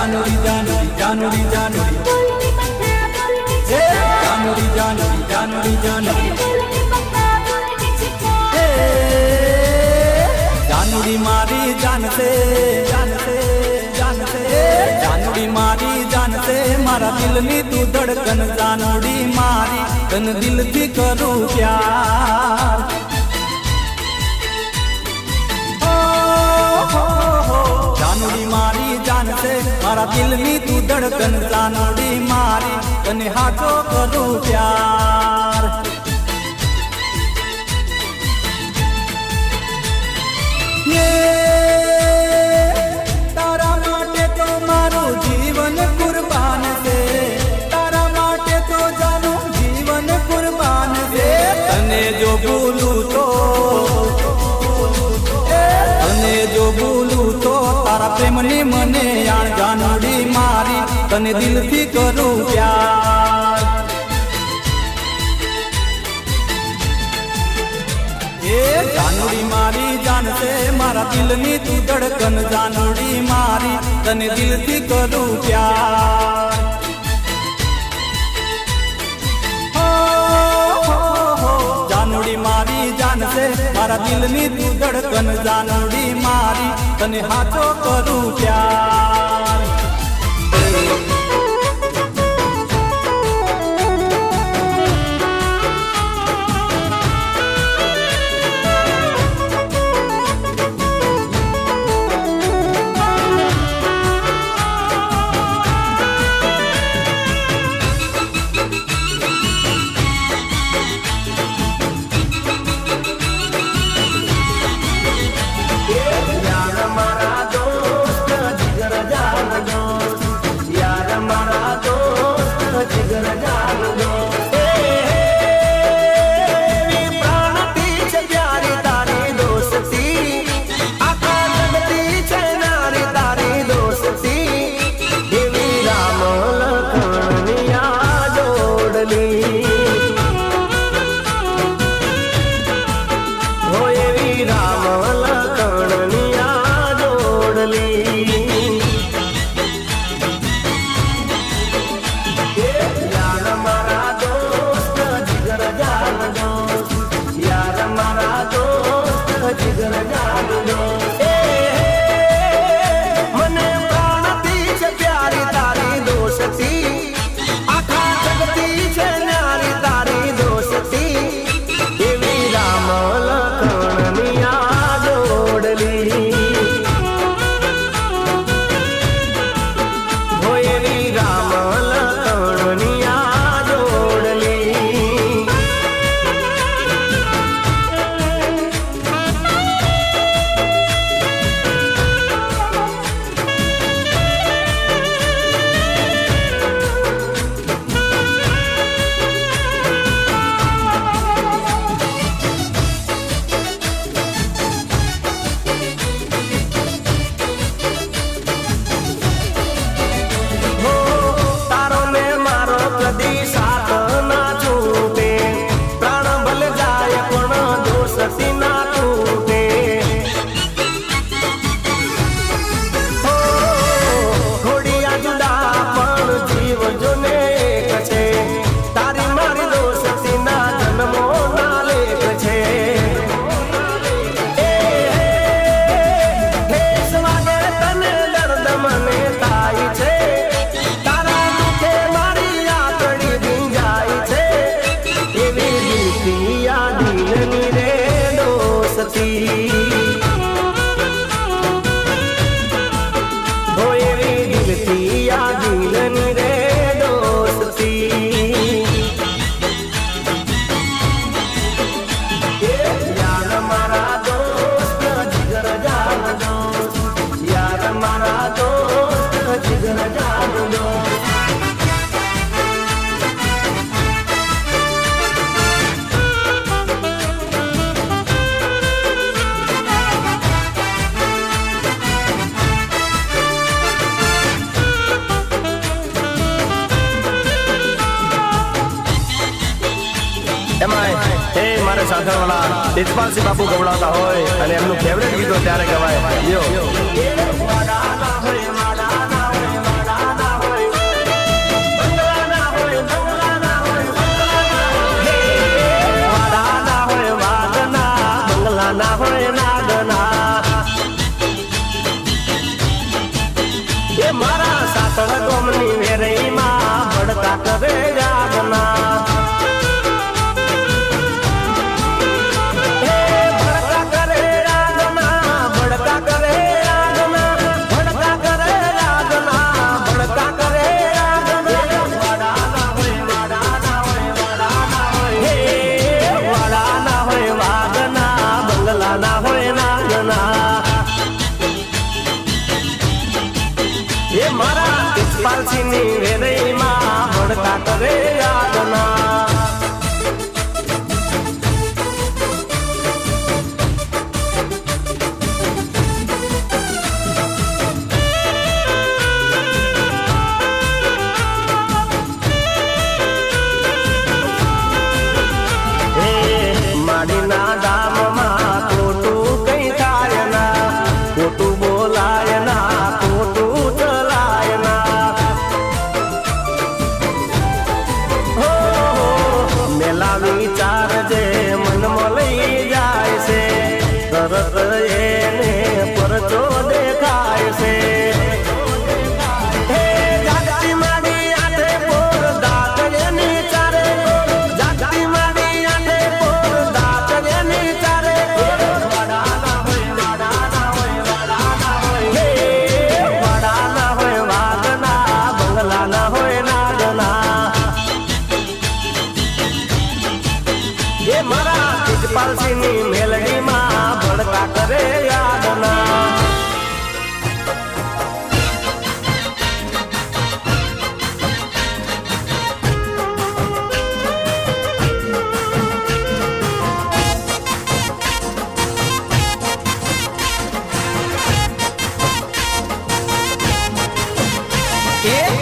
જાનુડી જાનુડી જાનુડી જાનુડી જાનુડી જાનુડી જાનુડી જાનુડી જાનુડી મારી જાનસે જાનસે જાનસે જાનુડી મારી જાનસે મારા દિલની તું ધડકન જાનુડી મારી તન દિલથી કરું પ્યાર જાનુડી મારી જાનસે મારા દિલની તું ધડકન જાનુડી મારી તને હાચો કરું પ્યાર તારા માટે તો મારું જીવન કુરબાન છે તારા માટે તો જાનું જીવન કુરબાન છે તને જો ભૂલું તો તને જો ભૂલું તો તારા પ્રેમની મને યાર જાનુડી મારી તને દિલથી કરું પ્યાર જાનુડી મારી જાનસે મારા દિલની તું ધડકન જાનુડી મારી તને દિલથી કરું પ્યાર જાનુડી મારી જાનસે મારા દિલની તું ધડકન જાનુડી મારી તને હાચો કરું પ્યાર સાંભળવાના તેજપાલસિંહ બાપુ ગવડાવતા હોય અને એમનું ફેવરેટ ગીતો ત્યારે ગવાય યો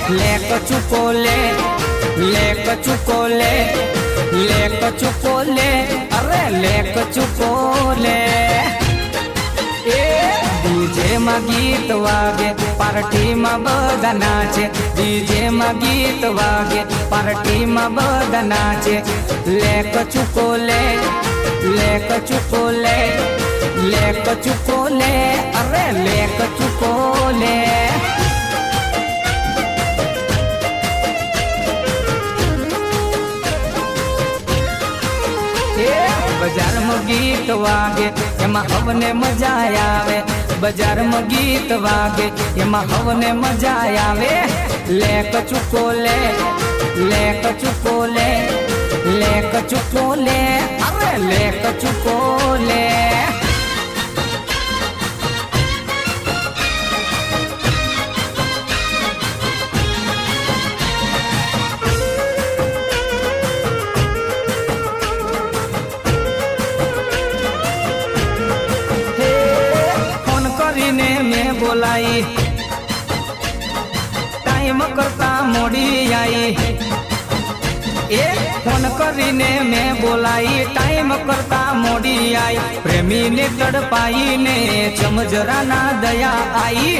ले कचुको ले, ले कचुको ले, ले कचुको ले, अरे ले कचुको ले। डीजे में गीत वागे पार्टी में बधा नाचे, डीजे में गीत वागे पार्टी में बधा नाचे। ले कचुको ले, ले कचुको ले, ले कचुको ले, अरे ले कचुको ले। बजार में गीत वागे एमा हवने मजा आवे, बजार में गीत वागे एमा हवने मजा आवे। ले कचुको ले, ले कचुको ले, ले कचुको ले, अरे ले कचुको ले। मैं बोलाई टाइम करता मोड़ी आई, ए फोन करीने मैं बोलाई टाइम करता मोड़ी आई। प्रेमी ने तड़पाई ने चमजरा ना दया आई।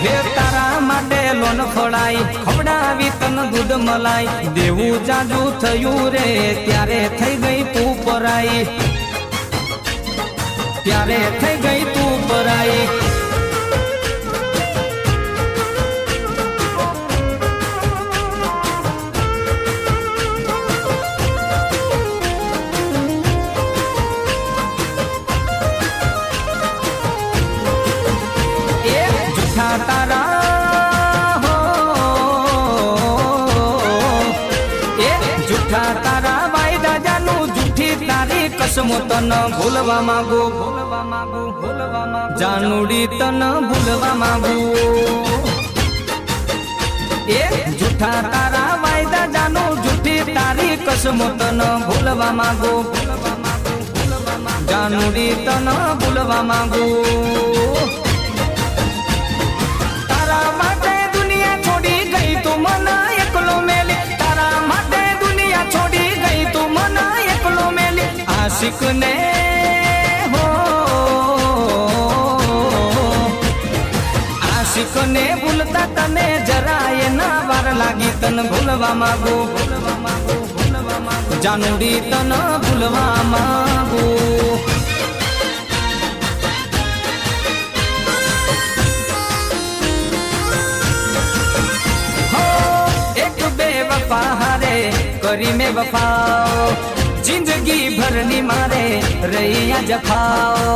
हे तारा माटे लोन फड़ाई खवડાવી તન दूध मलाई, देवू जादू थयू रे त्यारे થઈ ગઈ તું પરાઈ, त्यारे થઈ ગઈ તું પરાઈ। जूठा तारा हो, जूठा तारा वायदा जानू, जूठी तारी कसमो तन भूलवा मांगू, भूलवा मांगू, भूलवा मांगू, जानूड़ी तन भूलवा मांगू। जूठा तारा वायदा जानू, जूठी तारी कसमो तन भूलवा मांगू, भूलवा मांगू, भूलवा मांगू, जानूड़ी तन भूलवा मांगू। तारा माटे दुनिया छोड़ी गई तू मना एकलो मेली, तारा माटे दुनिया छोड़ी गई तू मना एकलो मेली। आशिक ने हो, आशिक ने भूलता तने जराए ना वार लागी तन भूलवा मांगू, भूलवा मांगू, भूलवा मांगू, जानूड़ी तन भूलवा मांगू। बेवफा हारे करी में वफाओ, जिंदगी भरनी मारे रैया जफाओ।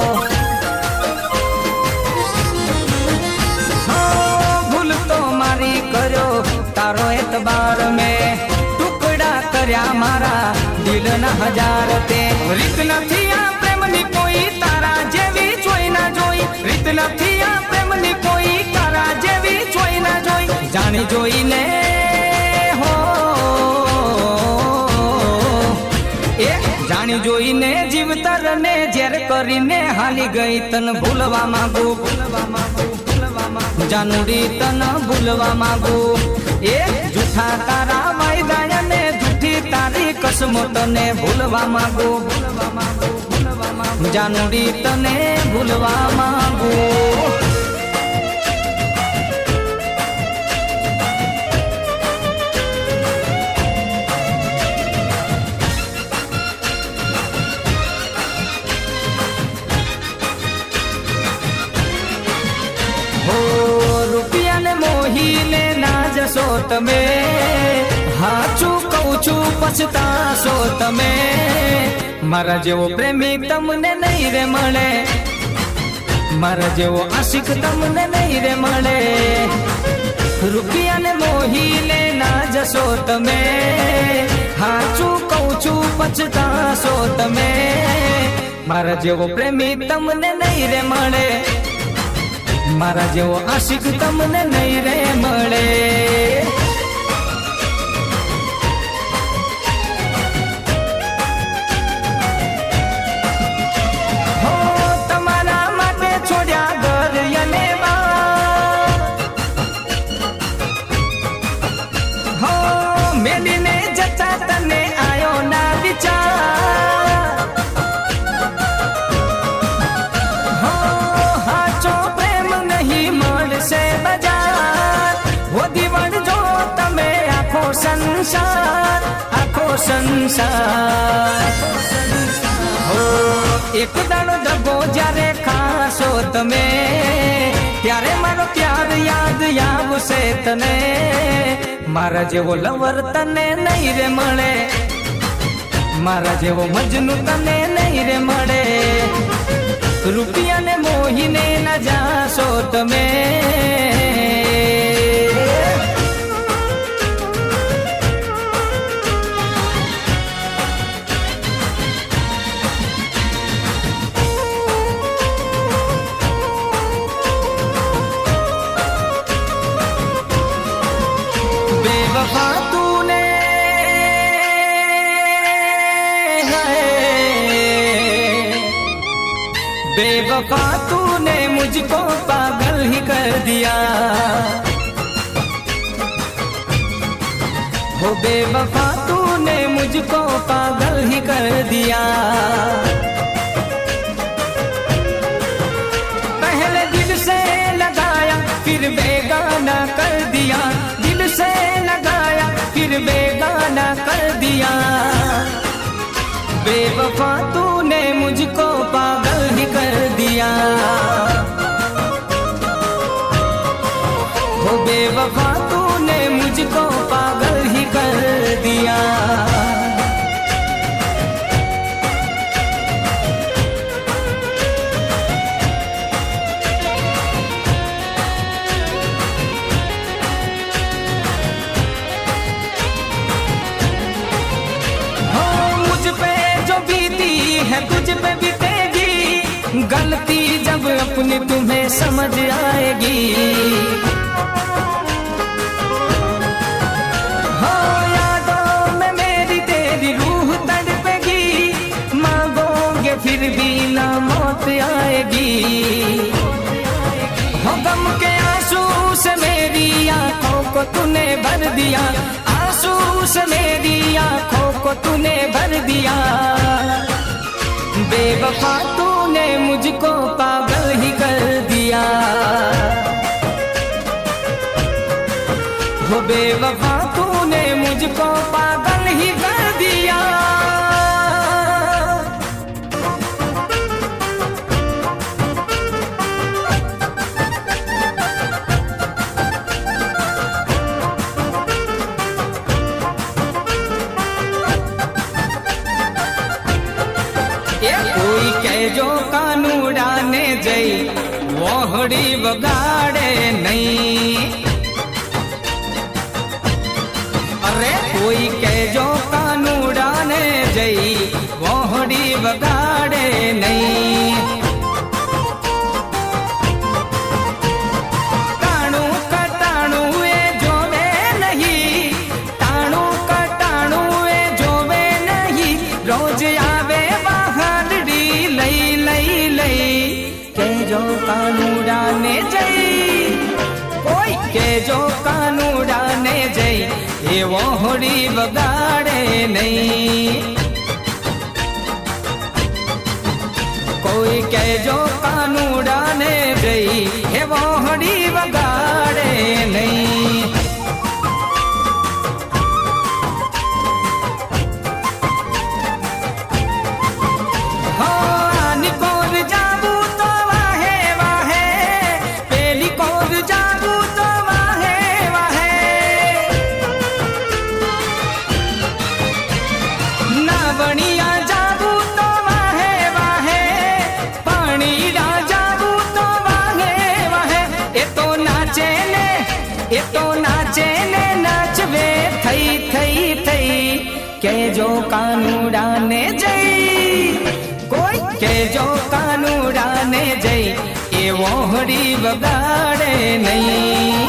भूल तो मारी करो तारो एतबार में, टुकड़ा कर्या मारा दिल न हजार ते। રીત નથી આ પ્રેમની કોઈ તારા જેવી જોઈ ના જોઈ, રીત નથી આ પ્રેમની કોઈ તારા જેવી જોઈ ના જોઈ। જાણી જોઈને जानी जोईने जीवतर ने जेर करीने हाली गई तन भूलवा मांगू, भूलवा मांगू, भूलवा मांगू, जानूड़ी तन भूलवा मांगू। जूठा तारा वायदा ने जूठी तारी कसमो तने भूलवा मांगू, भूलवा मांगू, भूलवा मांगू, जानूड़ी तने भूलवा मांगू। रुपया ने मोही ने ना जसो तमे, हाचू कहू पछताशो तमे। मारा जेवो प्रेमी तमने नहीं रे मळे, मारा जेवो आशिक तमने नहीं रे मळे। रुपया ने मोही ने ना जसो तमे, हाचू कहू पछताशो तमे। मारा जेवो प्रेमी तमने नहीं रे मळे, मारा जेवो आशिक तमने नहीं रे मळे। हो तमारा माटे छोड्या घर यने સંસાર આખો સંસાર હો એક દાડો દગો જ્યારે ખાશો તમે ત્યારે મારો પ્યાર યાદ આવશે તને મારા જેવો લવર તને નહીં રે મળે મારા જેવો મજનુ તને નહીં રે મળે રૂપિયાને મોહીને ના જાશો તમે बेवफा तूने बेवफा तूने मुझको पागल ही कर दिया हो बेवफा तूने मुझको पागल ही कर दिया पहले दिल से लगाया फिर बेगाना कर दिया दिल से लगाया फिर बेगाना कर दिया बेवफा तूने मुझको पागल ही कर दिया हो बेवफा तूने मुझको पागल ही कर दिया है तुझ पे बीतेगी गलती जब अपनी तुम्हें समझ आएगी हो यादों में मेरी तेरी रूह तड़पेगी मांगोगे फिर भी ना मौत आएगी हो गम के आंसू से मेरी आंखों को तूने भर दिया आंसू से मेरी आंखों को तूने भर दिया बेवफा तूने मुझको पागल ही कर दिया हो बेवफा तूने मुझको पागल ही कर दिया कोई कहो कानूड़ा ने जई वोहड़ी बगाड़े नहीं अरे कोई कहो कानूड़ा ने जई वोहड़ी बगाड़े नहीं टाणू कटाणू ए जोवे नहीं टाणू कटाणू ए जोवे नहीं रोज आवे जो कानूड़ा ने जई कोई के जो कानूड़ा ने जई ये वोहड़ी बगाड़े नहीं कोई के जो कानूड़ा ने जई ये वोहड़ी बगाड़े नहीं हो आनी कोर जाबू बनिया जाबू तो वाहे वाहे पानी डा जाबू तो वाहे वाहे ए तो नाचे ने नाचवे थई थई थई के जो कानूड़ा ने जई कोई के जो कानूड़ा ने जई ए वोहड़ी बगाड़े नहीं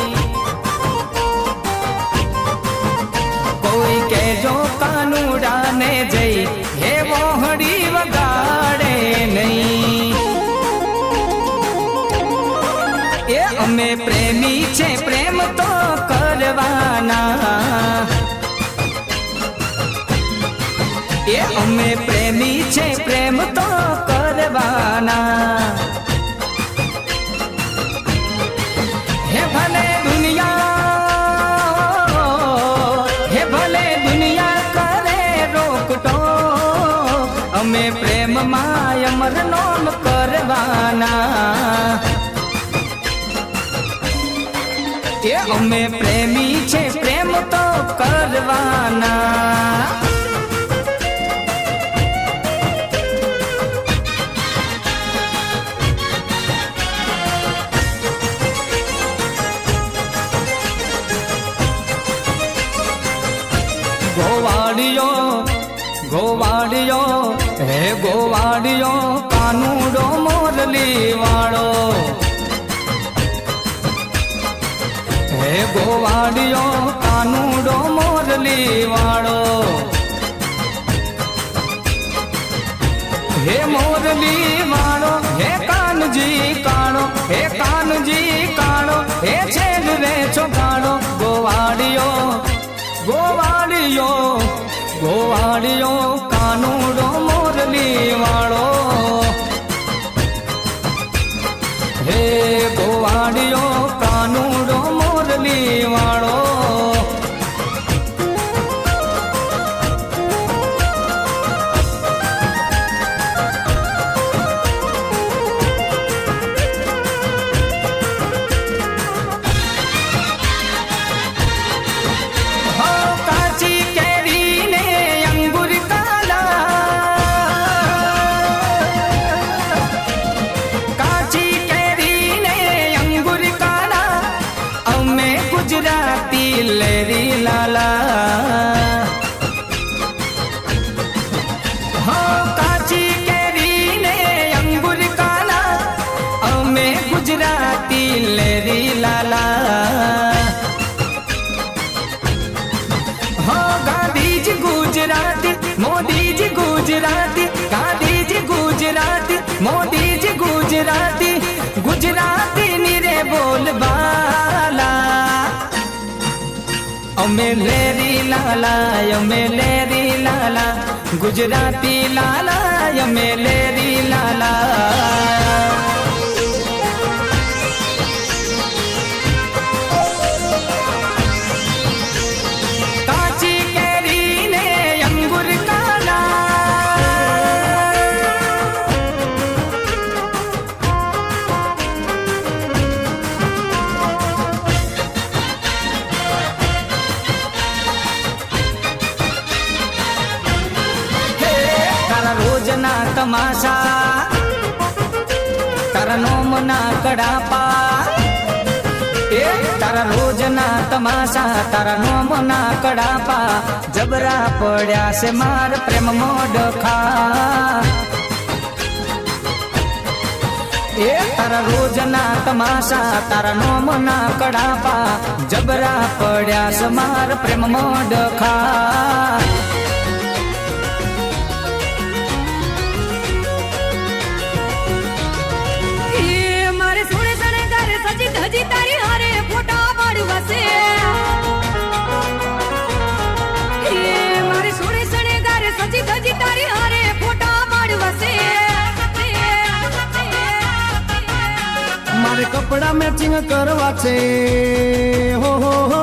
कोई के जो कानूड़ा ने जई हे वोहड़ी बगाड़े नहीं ए अमे प्रेमी छे प्रेम तो करवाना ए अमे प्रेमी छे प्रेम तो करवाना हे भले दुनिया हे भले એ અમે પ્રેમી છે પ્રેમ તો કરવાના. ગોવાડિયો ગોવાડિયો હે ગોવાડિયો કાનુડો મોરલી વાળો. હે ગોવાડિયો કાનુડો મોરલી વાળો. હે મોરલી વાળો હે કાનજી કાણો. હે કાનજી કાણો હે છેલ રે ચોગાડો. ગોવાડિયો ગોવાડિયો ગોવાડિયો કાનુડો મોરલી વાળો. હે ગોવાડિયો કાનુડો મોરલી વાળો. લેરી લાલા હો કાચી કેરી ને અંગુર કાલા અમે ગુજરાતી લેરી લાલા. હો ગાંધીજી ગુજરાતી મોદીજી ગુજરાતી. ગાંધીજી ગુજરાતી મોદીજી ગુજરાતી. ગુજરાતી ની રે બોલબાલા. અમે લેરી લાલા અમે લેરી લાલા. ગુજરાતી લાલા અમે લેરી લાલા. કાચી કેરી ને અંગુર કાલા. રોજના તમાશા તારા નોમના કડાપા. એ તારા રોજના તમાશા તારા નોમના કડાપા. જબરા પડ્યા છે માર પ્રેમ મોડખા. એ તારા રોજના તમાશા તારા નોમના કડાપા. જબરા પડ્યા છે માર પ્રેમ મોડખા. હજી તારી હારે ફોટા પાડવા છે. મારે સોને સણે ગારે સજી ધજી તારી હારે ફોટા પાડવા છે. મારે કપડા મેચિંગ કરવા છે. હો હો હો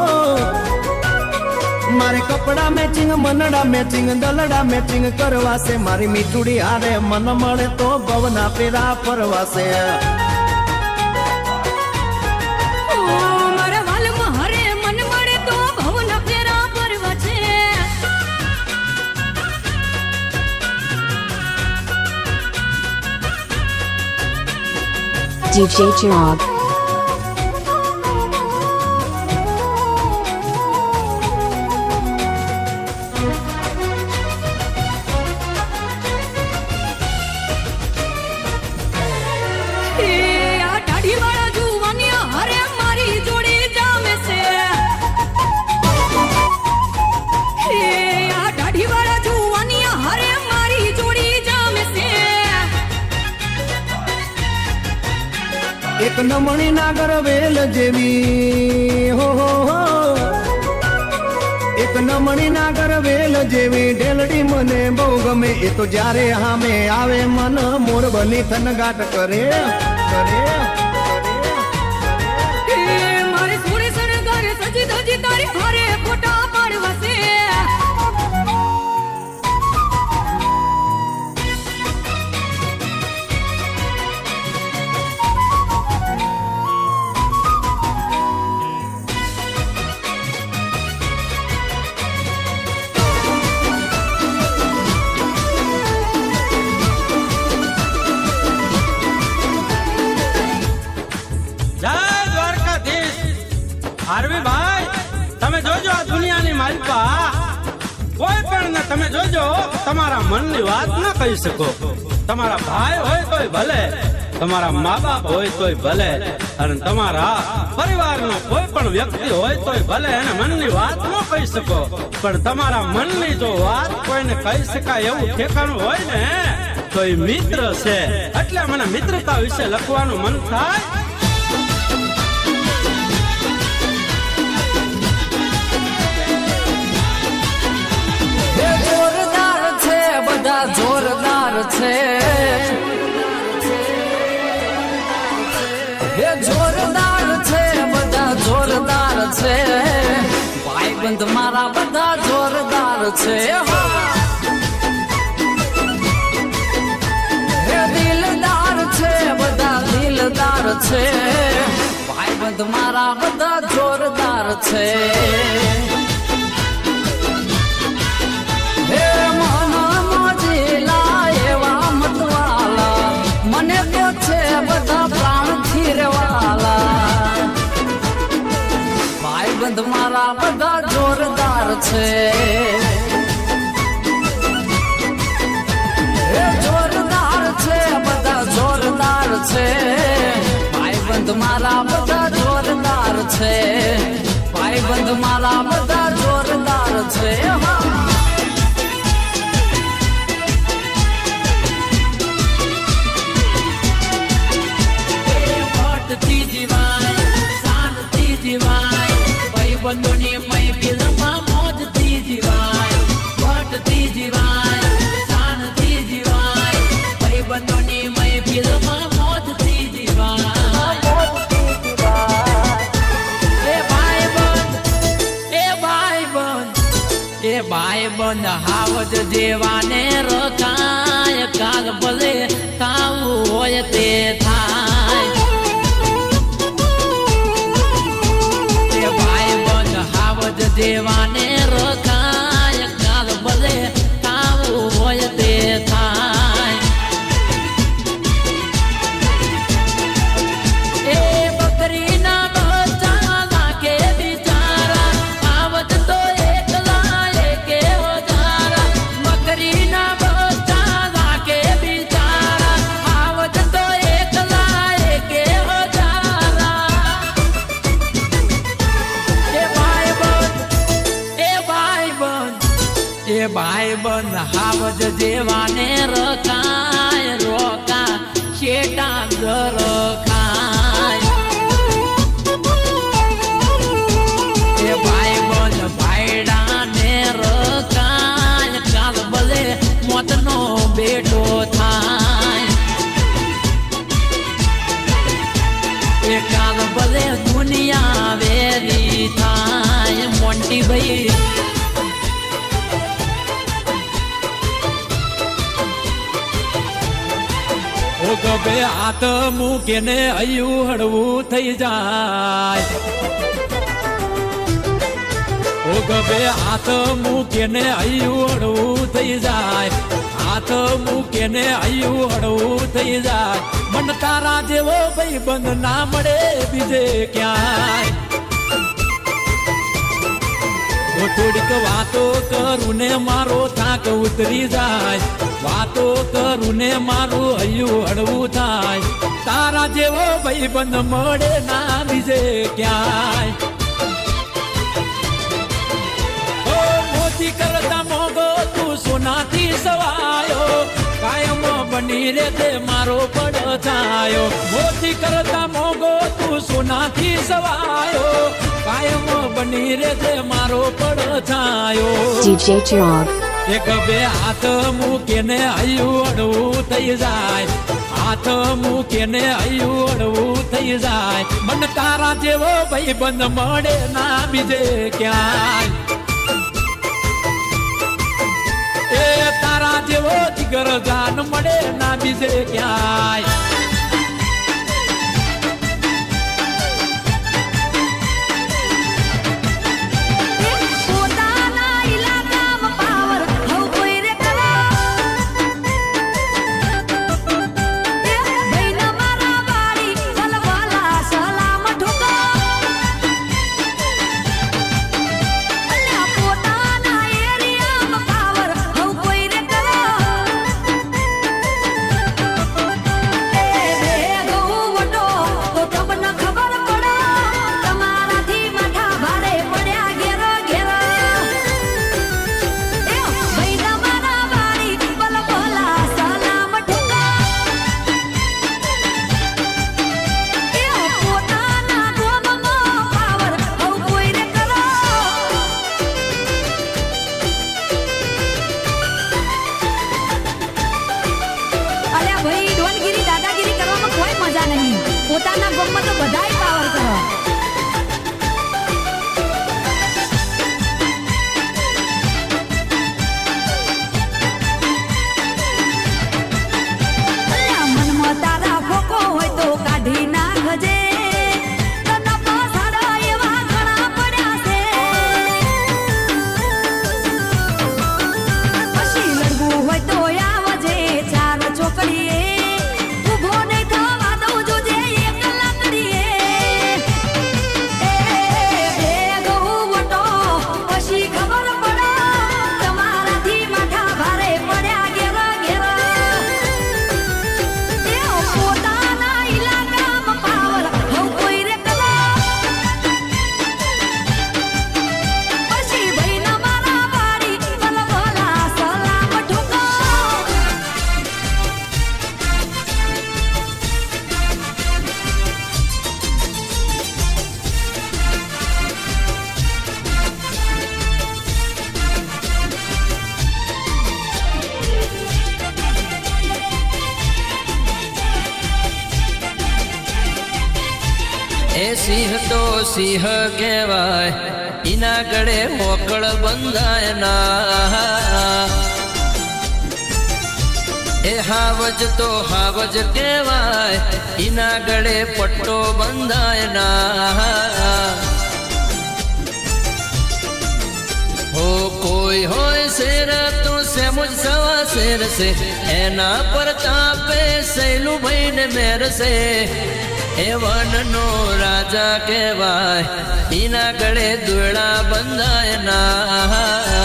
મારે કપડા મેચિંગ મનડા મેચિંગ દલડા મેચિંગ કરવા છે. મારી મીઠુડી હારે મન મળે તો ભવના પેરા ફરવા છે. DJ Chirag. એક નમણી નાગર વેલ જેવી હો હો હો. એક નમણી નાગર વેલ જેવી ઢેલડી મને બહુ ગમે. એ તો જ્યારે હામે આવે મન મોર બની થનગાટ કરે કરે. મારે સોને સણગાર સજી ધજી તારી હારે ફોટા પાડવા છે. માલપા કોઈ પણ ને તમે જોજો તમારા મનની વાત ના કહી શકો. તમારા ભાઈ હોય તોય ભલે, તમારા મા બાપ હોય તોય ભલે, અને તમારા પરિવારનો કોઈ પણ વ્યક્તિ હોય તોય ભલે એને મનની વાત ન કહી શકો. પણ તમારા મનની જો વાત કોઈને કહી શકાય એવું ઠેકાણું હોય ને તો એ મિત્ર છે. એટલે મને મિત્રતા વિશે લખવાનું મન થાય. જોરદાર છે બધા જોરદાર છે, હે જોરદાર છે બધા જોરદાર છે, ભાઈબંધ મારા બધા જોરદાર છે. હે દિલદાર છે બધા દિલદાર છે, ભાઈબંધ મારા બધા જોરદાર છે. હે મના મોજીલા એવા મતવાલા, મને તો છે બધા પ્રાણથી રેવાલા, ભાઈબંધ મારા બધા જોરદાર છે. હે જોરદાર છે બધા જોરદાર છે, ભાઈબંધ મારા બધા જોરદાર છે, ભાઈબંધ મારા બધા જોરદાર છે. બંધોની મહેફિલમાં મોજથી જીવાય, વટથી જીવાય, શાનથી જીવાય, ભાઈબંધોની મહેફિલમાં મોજથી જીવાય. એ ભાઈબંધ, એ ભાઈબંધ, એ ભાઈબંધ હાવજ જેવાને રખાય, કાલ ભલે કાવું હોય તે થાય. દેવાને રખાય, કાલ ભલે કાવું હોય તે થાય. એ બકરીના બચ્ચા નાખે બિચારા, આવત તો એકલા એકે હજારા. બકરીના બચ્ચા નાખે બિચારા, આવત તો એકલા એકે હજારા. એ ભાઈબંધ હાવજ જેવાને રખાય, રોકા શેટા રખાય. એ ભાઈબંધ ભાઈડાને રખાય, કાલ ભલે મોતનો બેટો થાય. એ કાલ ભલે દુનિયા વેરી થાય. મોન્ટી ભાઈ ઓ ગભે હાથ મૂકીને હૈયું હળવું થઈ જાય. ઓ ગભે હાથ મૂકીને હૈયું હળવું થઈ જાય, હાથ મૂકીને હૈયું હળવું થઈ જાય. મન તારા જેવો ભાઈબંધ ના મળે બીજે ક્યાંય. થોડીક વાતો કરું ને મારો થાક ઉતરી જાય, વાતો કરું ને મારું હૈયું હળવું થાય. તારા જેવો ભાઈબંધ મળે ના બીજે ક્યાંય. ઓ મોતી કરતા મોગો તું સોનાથી સવાયો, કાયમ બની રે તે મારો પડછાયો. મોતી કરતા મોગો તું સોનાથી સવાયો, કાયમ બની રે તે મારો પડછાયો. DJ Chirag. એક બે હાથ મૂકીને હૈયું હળવું થઈ જાય, હાથ મૂકીને હૈયું હળવું થઈ જાય. મન તારા જેવો ભાઈબંધ મળે ના બીજે ક્યાંય. એ તારા જેવો જીગર જાન મળે ના બીજે ક્યાંય. પોતાના એ સિંહ તો સિંહ કહેવાય એના ગળે મોકળ બંધાય ના એ હાવજ તો હાવજ કહેવાય એના ગળે પટ્ટો બંધાય ના હો કોઈ હોય શેર તો સેમુજ સવા શેર છે એના પર તાપે સહેલું ભાઈને મેર છે એ વનનો રાજા કહેવાય એના ગળે દોડા બંધાય ના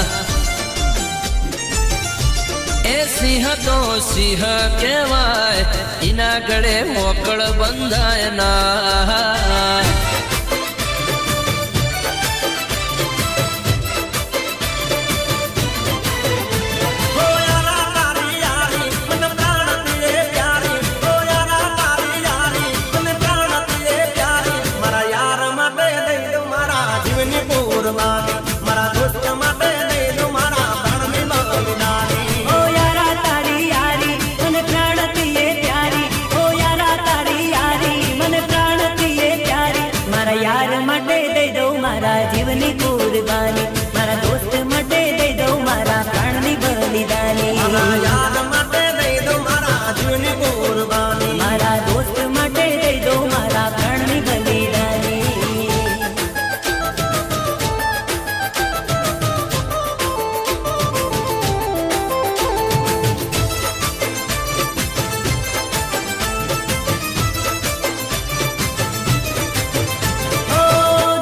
એ સિંહ તો સિંહ કહેવાય એના ગળે મોકળ બંધાય ના જીવની કુરબાની મારા દોસ્ત માટે દઈ દઉં મારા પ્રાણની બલિદાની યાર માટે દઈ દઉં મારા જીવની કુરબાની મારા દોસ્ત માટે દઈ દઉં મારા પ્રાણની બલિદાની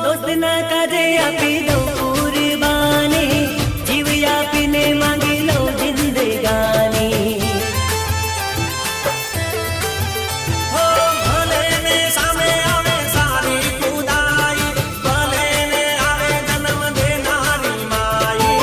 દોસ્તના કાજે આપી દઉં કુરબાની જીવ આપીને માંગી લઉં જિંદગાની ભલે ને સામે આવે સારી ખુદાઈ ભલે ને આવે જન્મ દેનારી માઈ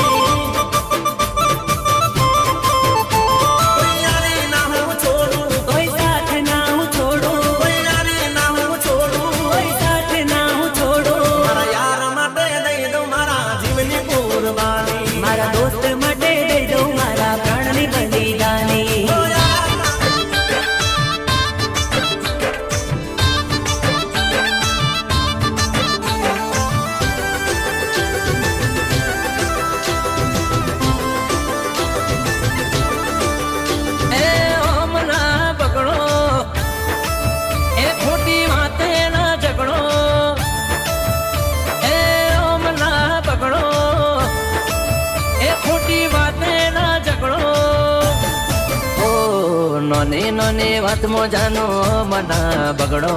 કોઈ યારી ના હું છોડું કોઈ સાથ ના હું છોડું કોઈ યારી ના હું છોડું કોઈ સાથ ના હું છોડું મારા યાર માટે દઈ દઉં મારા જીવની કુરબાની મારા દોસ્ત માટે દઈ દઉં મારા પ્રાણની બલિદાની એ ઓમના પકડો એ ખોટી વાતે ના ઝઘડો એ ઓમના પકડો એ ખોટી વાતે ના ઝઘડો ઓ નોની નોની વાતમાં જાનો મના બગડો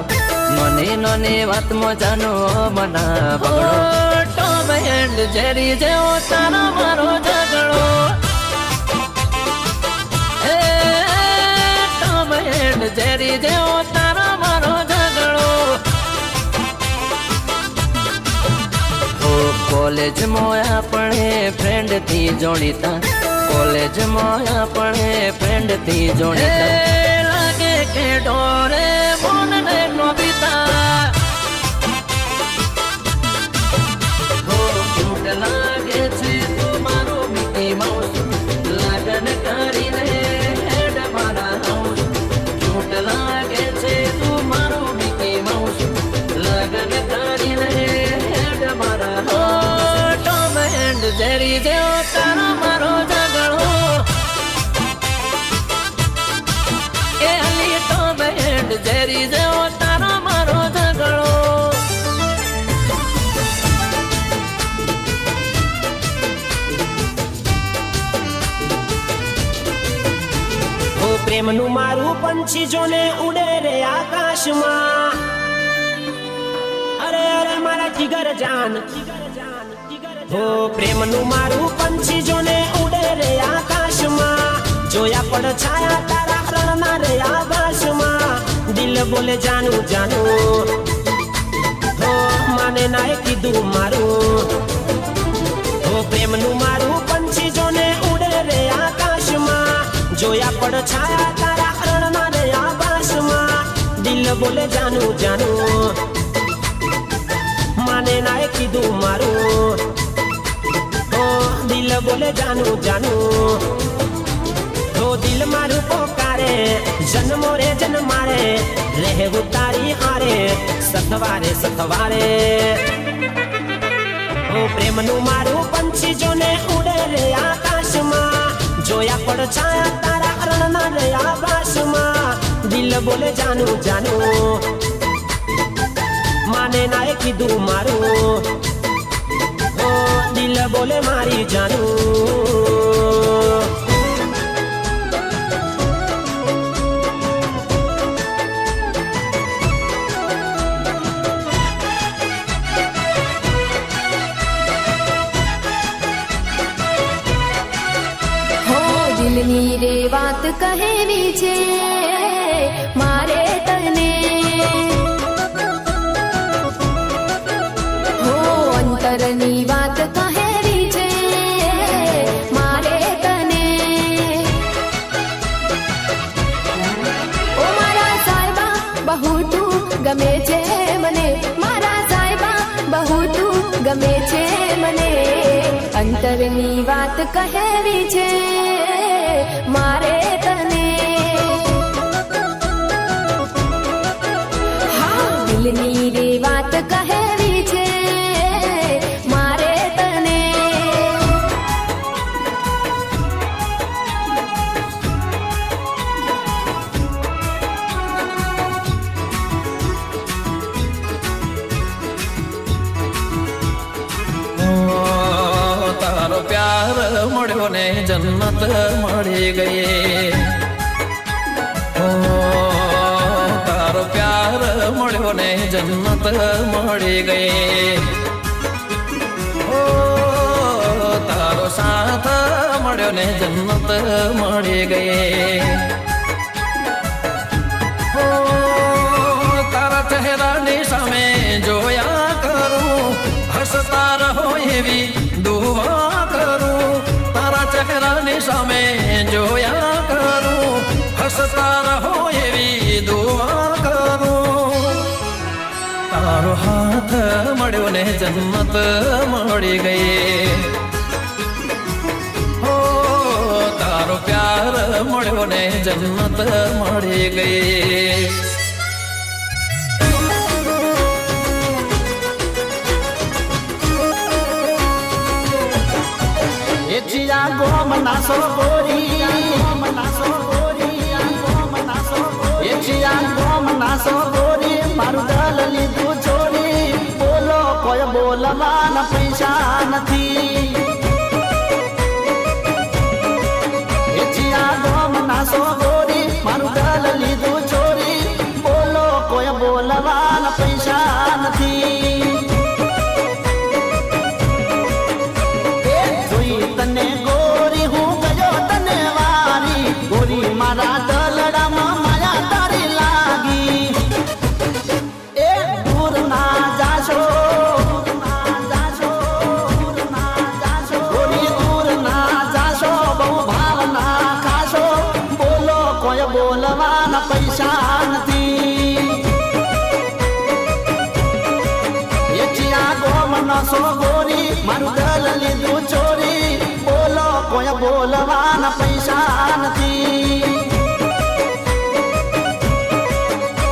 નોની નોની વાતમાં જાનો મના બગડો ટોમ એન્ડ જેરી જેવો તારો મારો ઝઘડો ટોમ એન્ડ જેરી જેવો તારો મારો ઝઘડો ઓ કોલેજમાં આપણે ફ્રેન્ડ થી જોડીતા કોલેજમાં આપણે ફ્રેન્ડ થી જોડીતા લાગે કે ડોરે મોનને નોબિતા ઓ ક્યુટ લાગે છે તું મારો મિકી માઉસ લગન કરીને હેડ મારા હાઉસ ક્યુટ લાગે છે તું મારો મિકી માઉસ લગન કરીને હેડ મારા હાઉસ ટોમ એન્ડ જેરી જેવો તારો મારો ઝઘડો એ અલી ટોમ એન્ડ જેરી જેવો તારો મારો ઝઘડો ઓ પ્રેમનું મારું પંછી જોને ઉડે રે આકાશમાં અરે અરે મારા જીગર જાન હો પ્રેમનું મારું પંછી જોને ઉડે રે આકાશમાં જોયા પડ છાયા તારા રણના રે આકાશમાં દિલ બોલે જાનું જાનું હો માને નાય કીધું મારું હો પ્રેમનું મારું પંછી જોને ઉડે રે આકાશમાં જોયા પડ છાયા તારા રણના રે આકાશમાં દિલ બોલે જાનું જાનું માને નાય કીધું મારું ઓ દિલ બોલે જાનું જાનું ઓ દિલ મારું પોકારે જન્મો રે જન્મારે રહેવું તારી હારે સથવારે સથવારે ઓ પ્રેમનું મારું પંછી જોને ઉડે રે આકાશમાં જોયા પડ છાયા તારા અરણના રે આકાશમાં દિલ બોલે જાનું જાનું માને નાએ કીધું મારું ઓ દિલ બોલે મારી જાનું દિલની રે વાત કહેવી છે મારે તને હો અંતરની વાત કહેવી છે મારે તને ઓ મારા સાહેબા બહુ તું ગમે છે મને મારા સાહેબા બહુ તું ગમે છે મને અંતરની વાત કહેવી છે મારે તને હા દિલની રે વાત કહેવી છે મારે તને તારો પ્યાર મળ્યો ને જન્નત મળી ગઈ ઓ તારો પ્યાર મળ્યો ને જન્નત મળી ગઈ ઓ તારો સાથ મળ્યો ને જન્નત મળી ગઈ ઓ તારા ચહેરાની સામે જોયા કરું હસતા રહો એવી દુઆ કરું તારા ચહેરાની સામે જોયા કરું હસતા રહો એવી દુઆ કરું તારો હાથ મળ્યો ને જન્નત મળી ગઈ હો તારો પ્યાર મળ્યો ને જન્નત મળી ગઈ એચિયા ગોમ નાસો ગોરી એચિયા ગોમ નાસો ગોરી મારું દલ લીધું ચોરી બોલો કોઈ બોલવાના પૈસા નથી એચિયા ગોમ નાસો ગોરી મારું દલ લીધું ચોરી બોલો કોઈ બોલવાના પૈસા નથી તને ગોરી હું ગયો તને વારી ગોરી મારા દલડામાં માયા તારી લાગી એ દૂર ના જાશો ગોરી દૂર ના જાશો બહુ ભાવના ખાશો બોલો કોઈ બોલવાના પૈસા નથી એચિયા ગોમ નસો ગોરી મારું દલ લીધું ચોરી બોલો કોઈ બોલવાના પૈસા નથી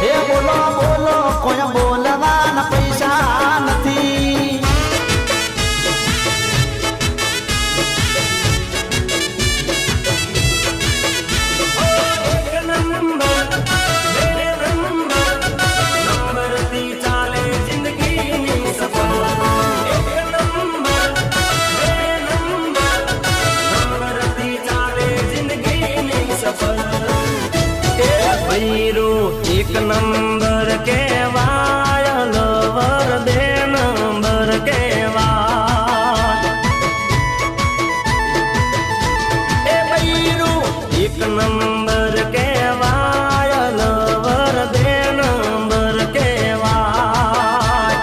એ બોલો બોલો કોઈ બોલવાના પૈસા નથી એક નંબર કેવાય લવર બે નંબર કેવાય એ બૈરું એક નંબર કેવાય લવર બે નંબર કેવાય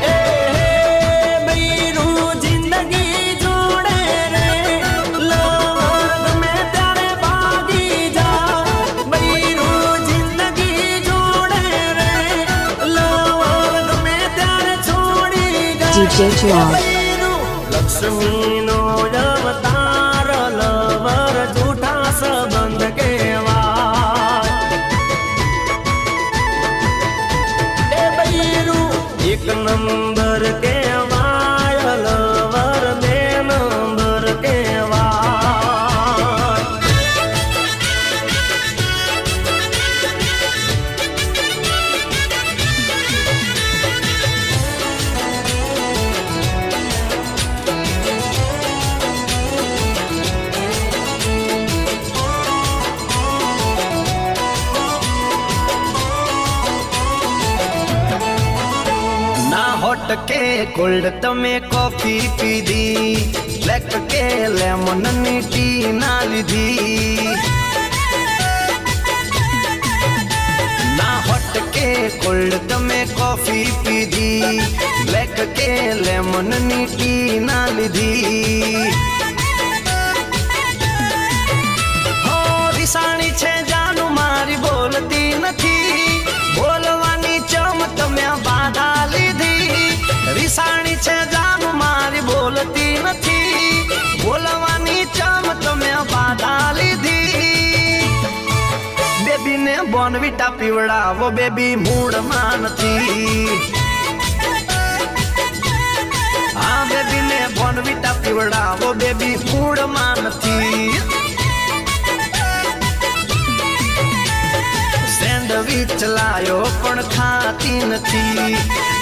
એ બૈરું જિંદગી જોડે રે લવર ગમે ત્યારે ભાગી જા બૈરું જિંદગી જોડે રે લવર ગમે ત્યારે છોડી જા લક્ષ્મીનો અવતાર લવર જૂઠા સંબંધ કેવાય હોટ કે કોલ્ડ તમે કોફી પીધી, બ્લેક કે લેમન ની ટી ના લીધી. ના હોટ કે કોલ્ડ તમે કોફી પીધી, બ્લેક કે લેમન ની ટી ના લીધી. હો રિસાણી છે જાનું મારી બોલતી નથી, બોલવાની ચમ તમે બાધા લીધી. રિસાણી છે જાનું મારી બોલતી નથી, બોલવાની ચમ તમે બાધા લીધી. બેબી ને બોર્નવિટા પીવડાવો, બેબી મૂડમાં નથી. હા બેબી ને બોર્નવિટા પીવડાવો, બેબી મૂડમાં નથી. સેન્ડવિચ લાયો પણ ખાતી નથી,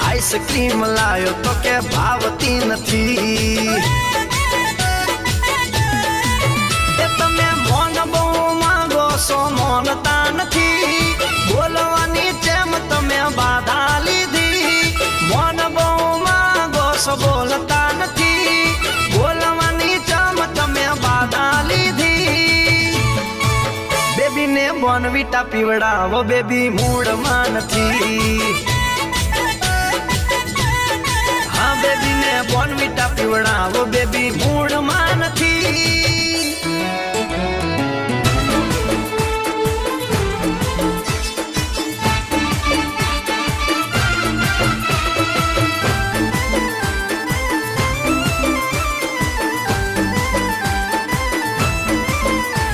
આઈસ્ક્રીમ લાયો તો કે ભાવતી નથી. એ તમે મોન બહુ માંગો છો, મોનતા નથી, બોલવાની જેમ તમે બાધા લીધી. મોન બહુ માંગો છો, બોલતા નથી, બોલવાની જેમ તમે બાધા લીધી. બેબી ને બોર્નવિટા પીવડાવો, બેબી મૂડમાં નથી. હા બેબી ને બોર્નવિટા પીવડાવો, બેબી મૂડમાં નથી.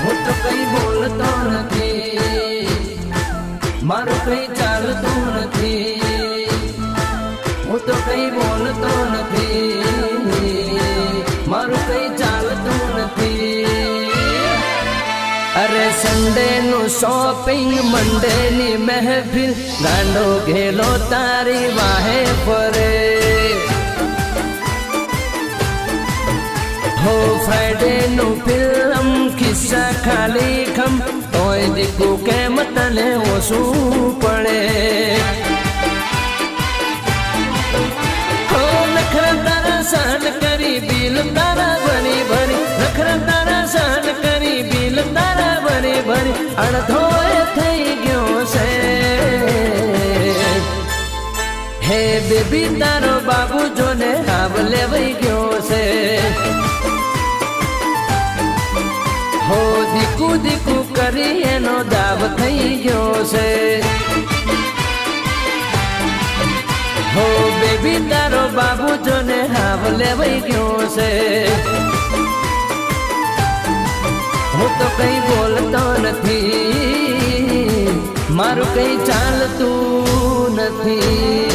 હું તો કઈ બોલતો નથી, મારું કઈ ચાલતું નથી. હું તો કઈ બોલતો નથી, મારું કઈ ચાલતું નથી. અરે સન્ડે નું શોપિંગ, મંડે ની મહેફિલ, ગાંડો ઘેલો તારી વાહે ફરે. હો ફ્રાઈડે નું ફિલ્મ, ખિસ્સા ખાલી ખમ, તોય દીકું કેમ તને ઓછું પડે. હો નખરા તારા સહન કરી, બિલ તારા ભરી ભરી, નખરા તારા સહન કરી, બિલ તારા ભરી ભરી, અડધો થઈ ગયો છે. હે બેબી તારો બાબુ જોને આવ લેવાઈ ગયો છે. હો દીકુ દીકુ કરી એનો દાવ થઈ ગયો છે. હો બેબી તારો બાબુ જોને હાવ લેવાઈ ગયો છે. હું તો કઈ બોલતો નથી, મારું કઈ ચાલતું નથી.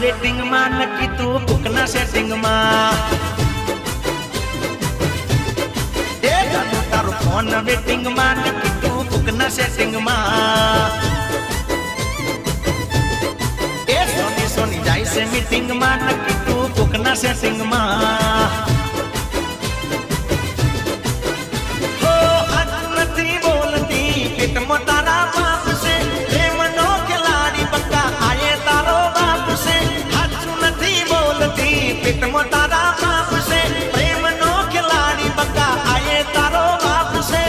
રેટિંગ માં નક્કી તું બુકના સેટિંગ માં. એ જાનું તારું ફોન વેટિંગ માં નક્કી તું બુકના સેટિંગ માં. એ સોની સોની જાય છે મીટિંગ માં નક્કી તું બુકના સેટિંગ માં. હો આજ નથી બોલતી, પેટમાં તારા બાપ છે, પ્રેમનો ખેલાડી બકા આયે તારો બાપ છે. પેટમાં તારા બાપ છે, પ્રેમનો ખેલાડી બકા આયે તારો બાપ છે.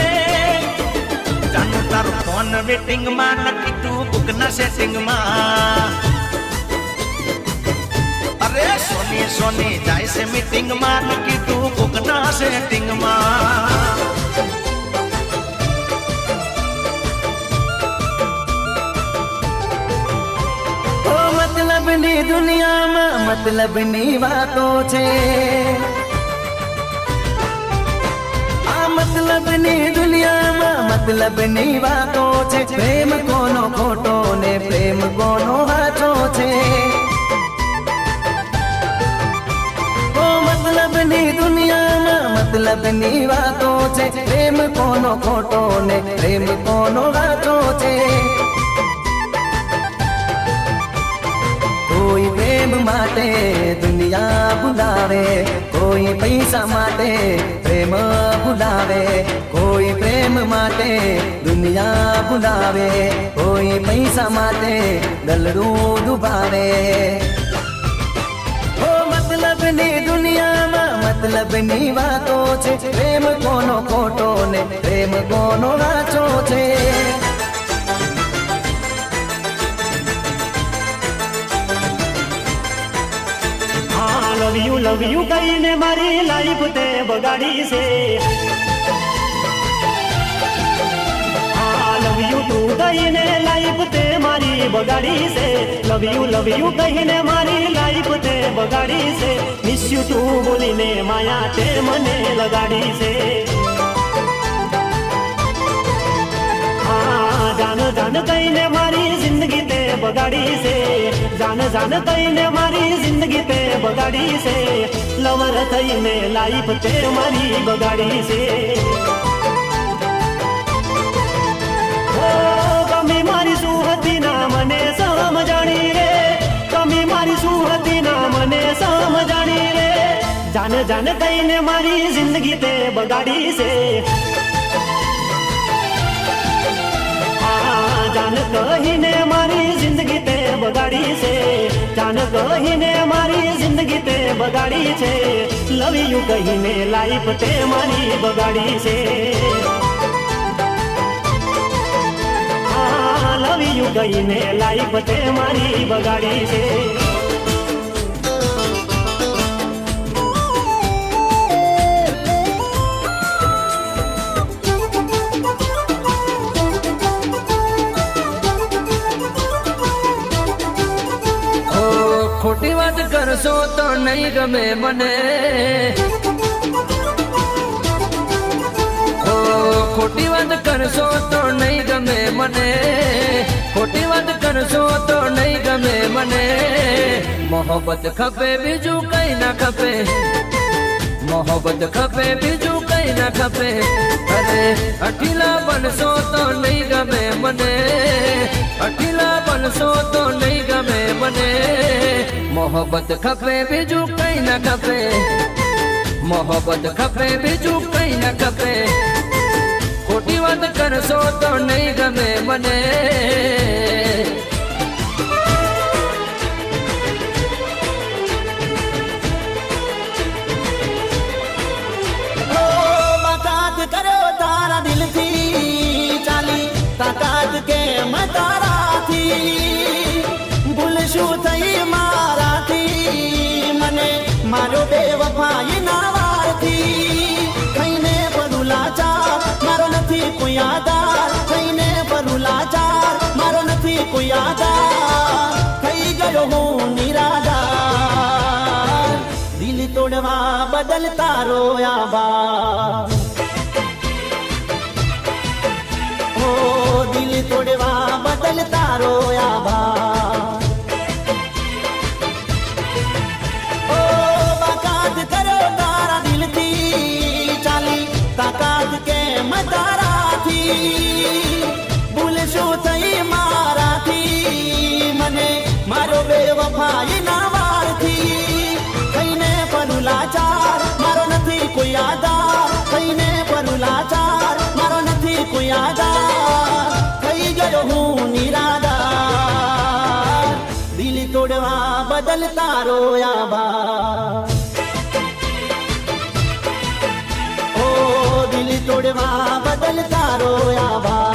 જાનું તારું ફોન વેટિંગ માં નક્કી તું બુકના સેટિંગ માં. અરે સોની સોની જાય છે મીટિંગ માં નક્કી તું બુકના સેટિંગ માં. મતલબની દુનિયામાં મતલબની વાતો છે. આ મતલબની દુનિયામાં મતલબની વાતો છે. પ્રેમ કોનો ખોટો ને પ્રેમ કોનો સાચો છે. ઓ મતલબની દુનિયામાં મતલબની વાતો છે. પ્રેમ કોનો ખોટો ને પ્રેમ કોનો સાચો છે. માટે દુનિયા ભૂલાવે, કોઈ પૈસા માટે પ્રેમ ભૂલાવે, કોઈ પ્રેમ માટે દુનિયા ભૂલાવે, કોઈ પૈસા માટે ગલડું ડુબાવે. મતલબની દુનિયામાં મતલબની વાતો છે, પ્રેમ કોનો ખોટો ને પ્રેમ કોનો સાચો છે. લવ યુ કહીને મારી લાઈફ તે બગાડી છે. લવ યુ તું કહીને લાઈફ તે મારી બગાડી છે. લવ યુ કહીને મારી લાઈફ તે બગાડી છે. મિસ યુ તું બોલીને માયા તે મને લગાડી છે. જાન જાન કહીને મારી જિંદગી તે બગાડી છે. જાન જાન કહીને મારી જિંદગી તે બગાડી છે. લવર થઈને લાઈફ તે મારી બગાડી છે. કમી મારી શું હતી ના મને સમજાણી રે, કમી મારી શું હતી ના મને સમજાણી રે. જાન જાન કહીને મારી જિંદગી તે બગાડી છે. જાન કહીને મારી જિંદગી તે બગાડી છે. જાન કહીને મારી જિંદગી તે બગાડી છે. લવ યુ કહીને લાઈફ તે મારી બગાડી છે. લવ યુ કહીને લાઈફ તે મારી બગાડી છે. ખોટી વાત કરશો તો નહીં ગમે મને, ખોટી વાત કરશો તો નહીં ગમે મને, ખોટી વાત કરશો તો નહીં ગમે મને. મોહબ્બત ખપે બીજું કઈ ના ખપે, મોહબ્બત ખપે બીજું કઈ ના ખપે. અરે અઠીલા બનશો તો નહીં ગમે મને, અઠીલા બનશો તો નહીં ગમે મને. મોહબ્બત ખપે બીજું કઈ ના ખપે, મોહબ્બત ખપે બીજું કઈ ના ખપે. ખોટી વાત કરશો તો નહીં ગમે મને. તાકાત કે તારાથી ભૂલ શું થઈ મારાથી, મને મારો બેવફાઈ ના વારથી. થઈને પડું લાચાર મારો નથી કોઈ આધાર, થઈને પડું લાચાર મારો નથી કોઈ આધાર. થઈ ગયો હું નિરાધાર, દિલ તોડવા બદલ તારો આભાર. દિલ તોડવા બદલ તારો આભાર. ઓ બાકાત કરો તારા દિલથી, ચાલી તાકાત કેમ તારાથી. ભૂલ શું થઈ મારાથી, મને મારો બેવફાઈ ના વારથી. થઈને પડું લાચાર મારો નથી કોઈ આધાર, થઈને પડું લાચાર મારો નથી કોઈ આધાર. થઈ ગયો હું નિરાધાર, દિલ તોડવા બદલ તારો આભાર. ઓ દિલ તોડવા બદલ તારો આભાર.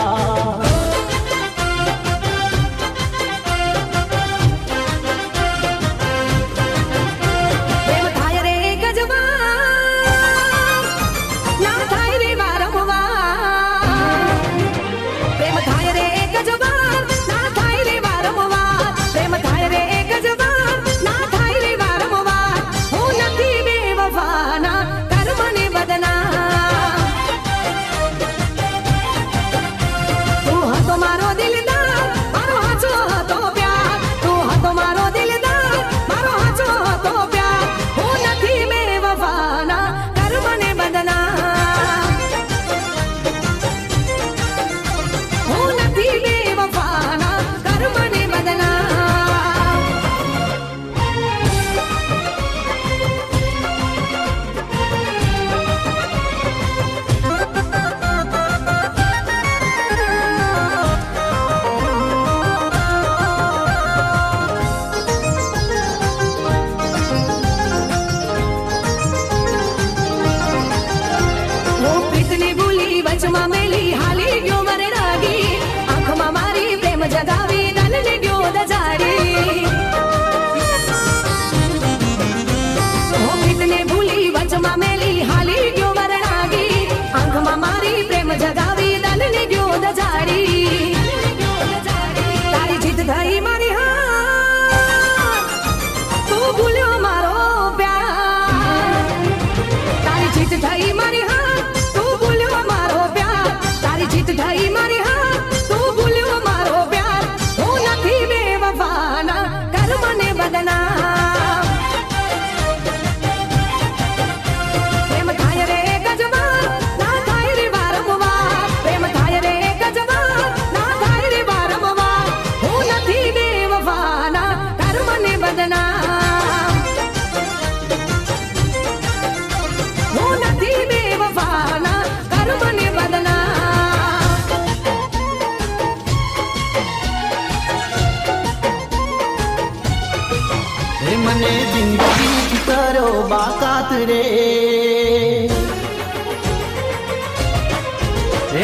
મને જિંદગી કરો બાકાત રે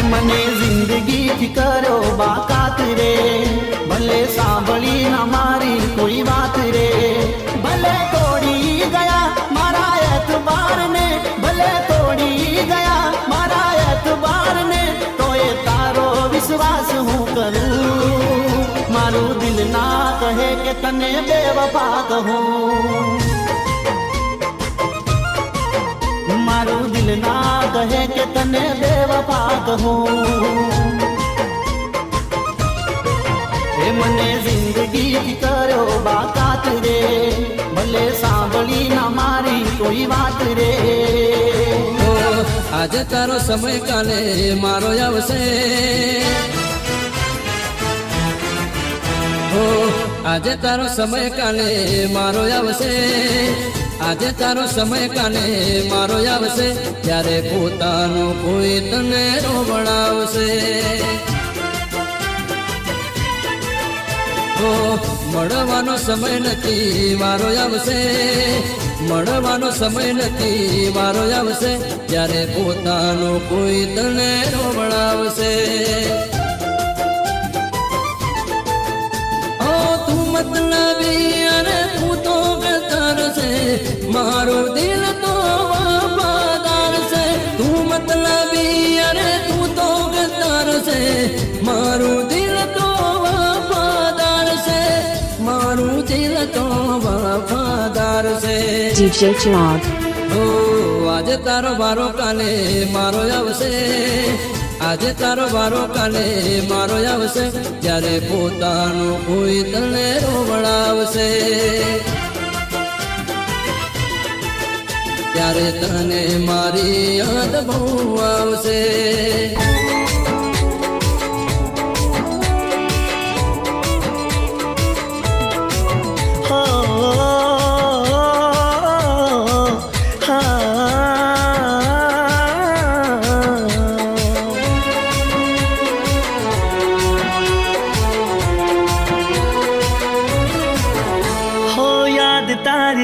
મને જિંદગી કરો બાકાત રે ભલે સાંભળી ના મારી કોઈ વાત રે ભલે તોડી ગયા મારા એતબાર ને ભલે તોડી ગયા મારા એતબાર ને તોય તારો વિશ્વાસ હું કરું મારું દિલ ના કહે કે તને બેવફા કહું મારું દિલ ના કહે કે તને બેવફા કહું એ મને જિંદગી કર્યો બાકાત રે ભલે સાંભળી ના મારી કોઈ વાત રે આજે તારો સમય કાલે મારો આવશે આજે તારો સમય કાલે મારો આવશે આજે તારો સમય કાલે મારો આવશે ત્યારે પોતાનો કોઈ તને રોવડાવશે મળવાનો સમય નથી મારો આવશે મળવાનો સમય નથી મારો આવશે ત્યારે પોતાનો કોઈ તને રોવડાવશે તું મતલબી અને તું તો ગતાર છે મારું દિલ તો વફાદાર છે તું મતલબી અને તું તો ગતાર છે મારું દિલ તો વફાદાર છે મારું દિલ તો વફાદાર છે DJ Chirag. આજે તારો વારો કાલે મારો આવશે આજે તારો વારો કાલે મારો આવશે ત્યારે પોતાનો કોઈ તને રોવડાવશે ત્યારે તને મારી યાદ બહુ આવશે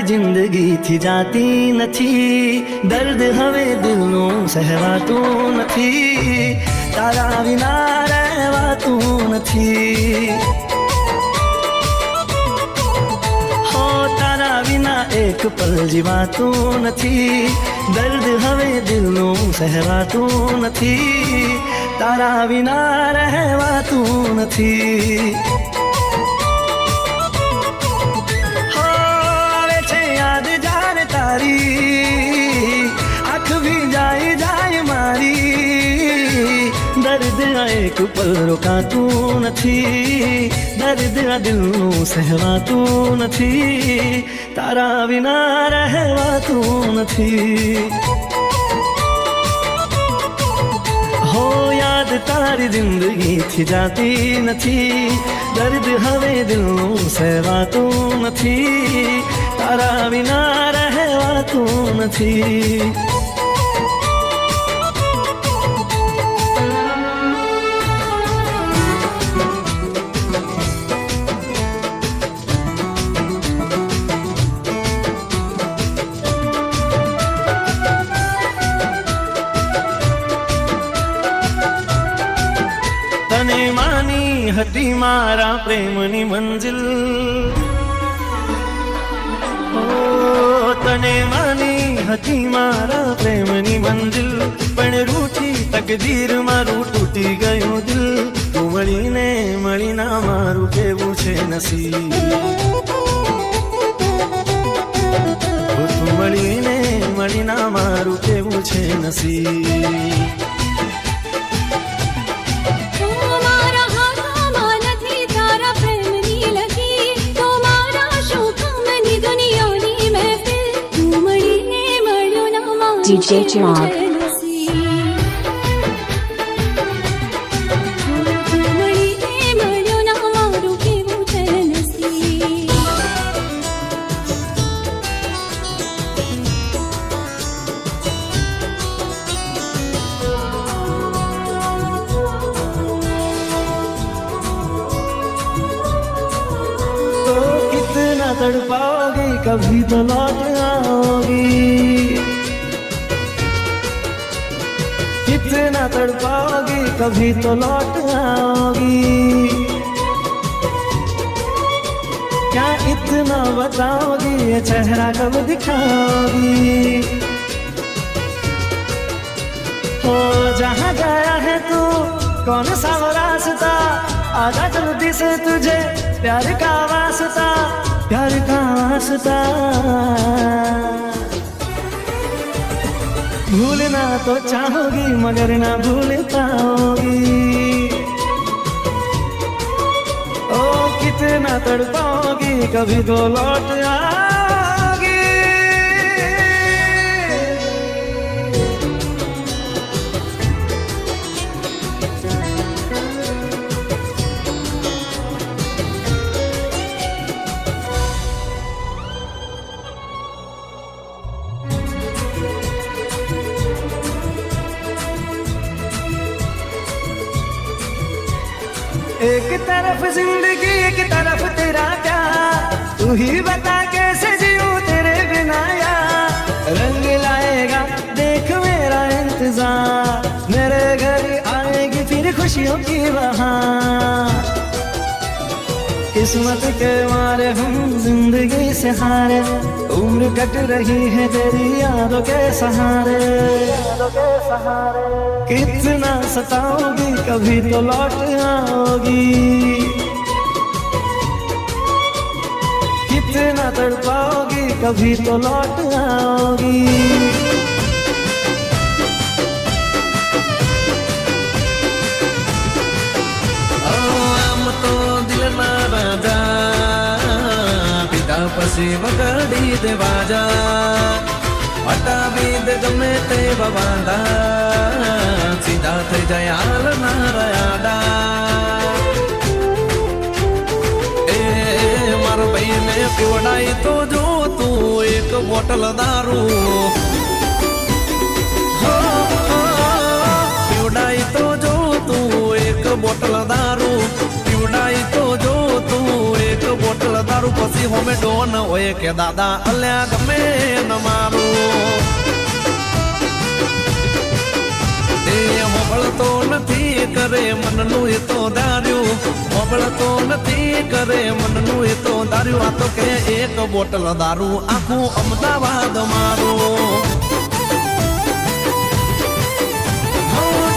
જિંદગી થી જાતી નથી દર્દ હવે દિલનું સહેવાતું નથી તારા વિના રહેવાતું નથી હો તારા વિના એક પલ જીવાતું નથી દર્દ હવે દિલનું સહેવાતું નથી તારા વિના રહેવાતું નથી આંખ ભી જાય મારી દર્દ એક પલ રોકાતું નથી દર્દ દિલનું સહેવાતું નથી તારા વિના રહેવાતું નથી હો યાદ તારી જિંદગીથી જાતી નથી દર્દ હવે દિલનું સહેવાતું નથી તારા વિના રહેવાતું નથી તને માની હતી મારા પ્રેમની મંજિલ તને માની હતી મારા પ્રેમની મંજિલ પણ રૂઠી તકદીર મારું તૂટી ગયું દિલ તું મળીને મળીના મારું કેવું છે નસીબ તું મળીને મળીના મારું કેવું છે નસીબ DJ Chirag. तड़पाओगी कभी तो लौट आओगी, कितना तड़पाओगी कभी तो लौट आओगी, क्या इतना बताओगी ये चेहरा कब दिखाओगी। हो जहाँ गया है तू कौन सा वो रास्ता, आजा जल्दी से तुझे प्यार का वास्ता, प्यार का वास्ता। भूलना तो चाहोगी मगर ना भूल पाओगी, ओ कितना तड़पाओगी कभी तो लौट आओगी। एक तरफ जिंदगी एक तरफ तेरा प्यार, तू ही बता कैसे जीऊं तेरे बिना यार। रंग लाएगा देख मेरा इंतजार, मेरे घर आएगी फिर खुशियों की बहार। किस्मत के मारे हम जिंदगी से हारे, उम्र कट रही है तेरी यादों के सहारे, यादों के सहारे। कितना सताओगी कभी तो लौट आओगी, कितना तड़पाओगी कभी तो लौट आओगी। પછી વગાડી દે બાજા, હટાવી દે ગમે તે બવાંદા, સીધા થઈ જાય હાલ ના રયાડા। એ મારો ભાઈ ને પીવડાઈ તો જો તું એક બોટલ દારૂ, પીવડાઈ તો જો તું એક બોટલ દારૂ, પીવડાઈ તો જો તું એક બોટલ દારૂ। પછી હોમે ડોન હોય કે દાદા અલ્યા ગમે ન મારું, એ હોબળતો નથી કરે મનનું એ તો દાર્યું, હોબળતો નથી કરે મનનું એ તો દાર્યું। આ તો કે એક બોટલ દારૂ આખું અમદાવાદ મારું।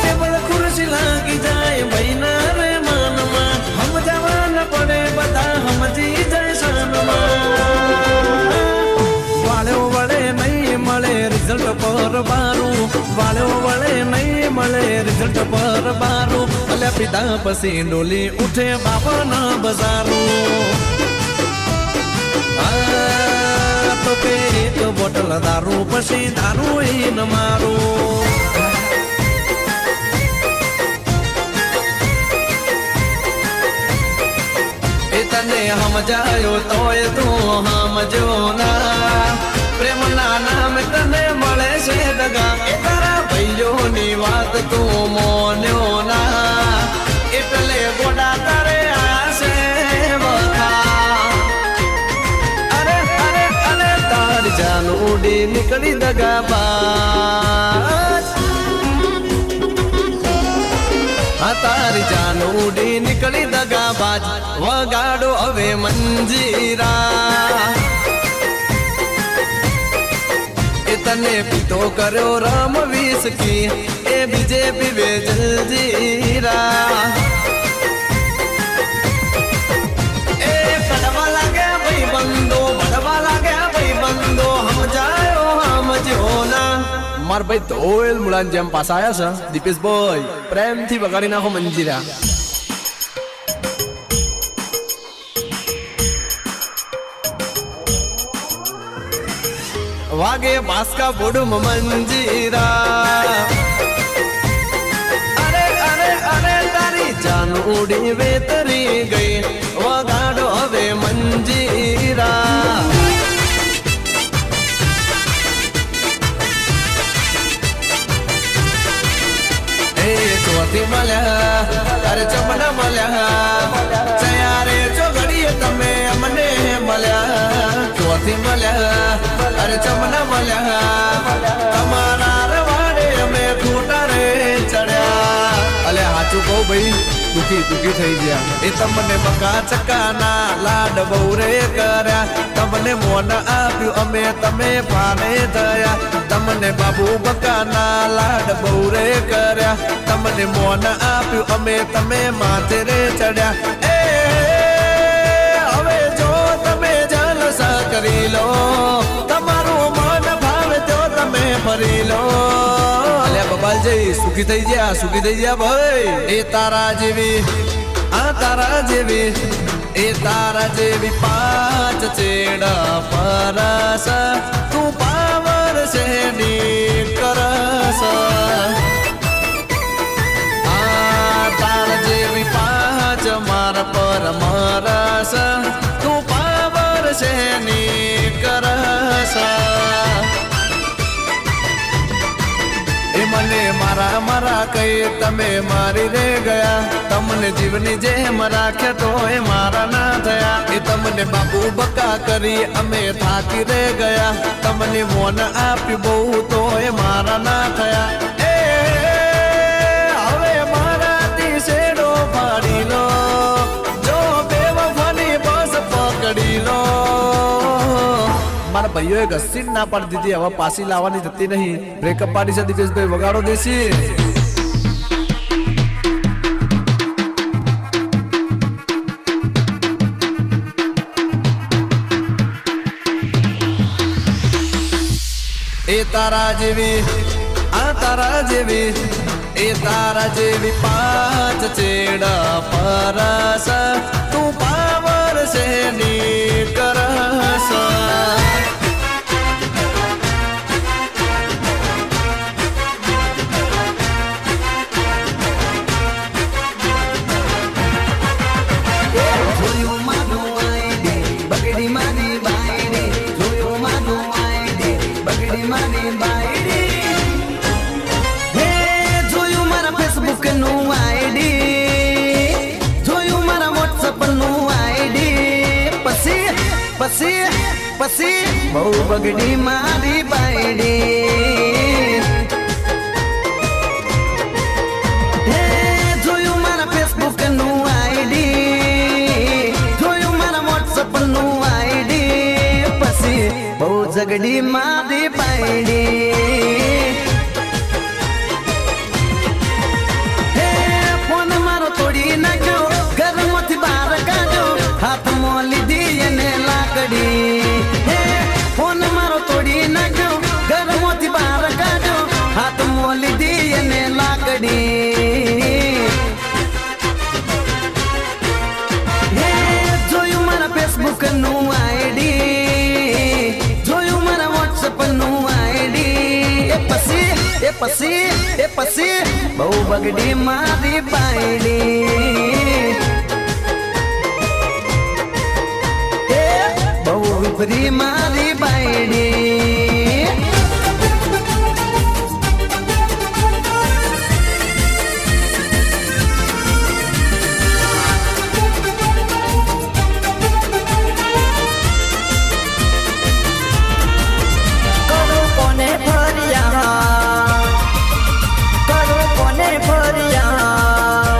ટેબલ ખુરશી લાગી જાય ભાઈના રે માનમાં, સમજાવવા ન પડે બધા સમજી જાય શાનમાં। વાળ્યો વળે નહીં મળે રિઝલ્ટ પર બારું, વાળ્યો વળે નહીં મળે રિઝલ્ટ પર બારું। અલ્યા પીધા પછી ડોલી ઉઠે બાપાના બજારું। તો કે એક બોટલ દારૂ પછી દારૂ ન મારું। તને સમજાયો તોય તું સમજો ના, પ્રેમના નામ તને મળે છે દગા। એ તારા ભાઈઓની વાત તું મોન્યો ના, એટલે ગોડા તારે આશે બખા। અરે અરે અરે તારી જાન ઉડી નીકળી દગાબાજ, તારી જાન ઉડી નીકળી દગાબાજ। વગાડો હવે મંજીરા, એ તને પીતો કર્યો રામ વિસ્કી, એ બીજે પીવે જલજીરા। એ કડવા લાગે ભાઈ બંદો, બળવા લાગે ભાઈ બંદો, સમજાયો સમજો ના। માર ભાઈ ધોલ મુલાન જેમ પાસ આયા છે દીપેશભાઈ, પ્રેમથી વગાડી નાખો મંજીરા। વાગે બાસ્કા બોડુમ મંજીરા, અરે અરે અરે તારી જાન ઉડી વેતરી ગઈ। વગાડો હવે મંજીરા। ચોથી મળ્યા અરે ચમના મળ્યા, ચયા રે ચોગડીએ તમે અમને મળ્યા। મળ્યા તમારા રવાડે અમે ખોટા રે ચડ્યા અલે હાચું કહું ભાઈ દુખી થઈ ગયા એ તમને બકા ચકાના લાડ બહુ રે કર્યા તમને મોન આપ્યું અમે તમે ફાને થયા તમને બાબુ બકાના લાડ બહુ રે કર્યા તમને મોન આપ્યું અમે તમે માથે રે ચડ્યા એ હવે જો તમે જલસા કરી લો તમારું મન ભાવે તો તમે ફરી લો બબાલજી સુખી થઈ ગયા ભાઈ એ તારા જેવી આ તારા જેવી એ તારા જેવી પાંચ ચેડા પરસ તું પાવર છે ની કરસ આ તારા જેવી પાંચ મારા પર મરસ તું પાવર છે ની કરસ મને મારા કઈ તમે મારી રે ગયા તમને જીવની જેમ રાખ્યા તો એ મારા ના થયા એ તમને બાપુ બકા કરી અમે થાકી રે ગયા તમને મોન આપ્યું બહુ તો એ મારા ના થયા એ હવે મારાથી શેડો ફાડી લો જો બેવફાની બસ પકડી લો મારા ભાઈઓએ ઘસીને ના પાડી દીધી હવે પાછી લાવવાની થતી નહીં બ્રેકઅપ પાડી છે દિપેશભાઈ વગાડો દેશી એ તારા જેવી આ તારા જેવી એ તારા જેવી પાંચ ચેડા પરસ તું પાવર છે ની કરસ પછી બહુ બગડી મારી બાયડી હે જોયું મારા ફેસબુક નું આઈડી જોયું મારા વોટ્સઅપ નું આઈડી પછી બહુ ઝગડી મારી બાયડી હે ફોન મારો તોડી નાખ્યો ઘરમાંથી બહાર કાઢ્યો હાથમાં લીધી એને લાકડી હે ફોન મારો તોડી નાખ્યો ઘરમાંથી બહાર કાઢ્યો હાથમાં લીધી એને લાકડી હે જોયું મારા ફેસબુક નું આઈડી જોયું મારા વોટ્સઅપ નું આઈડી એ પછી બહુ બગડી મારી બાયડી વિપરી મારી બાયડી કરું કોને ફરિયા કરું કોને ફરિયા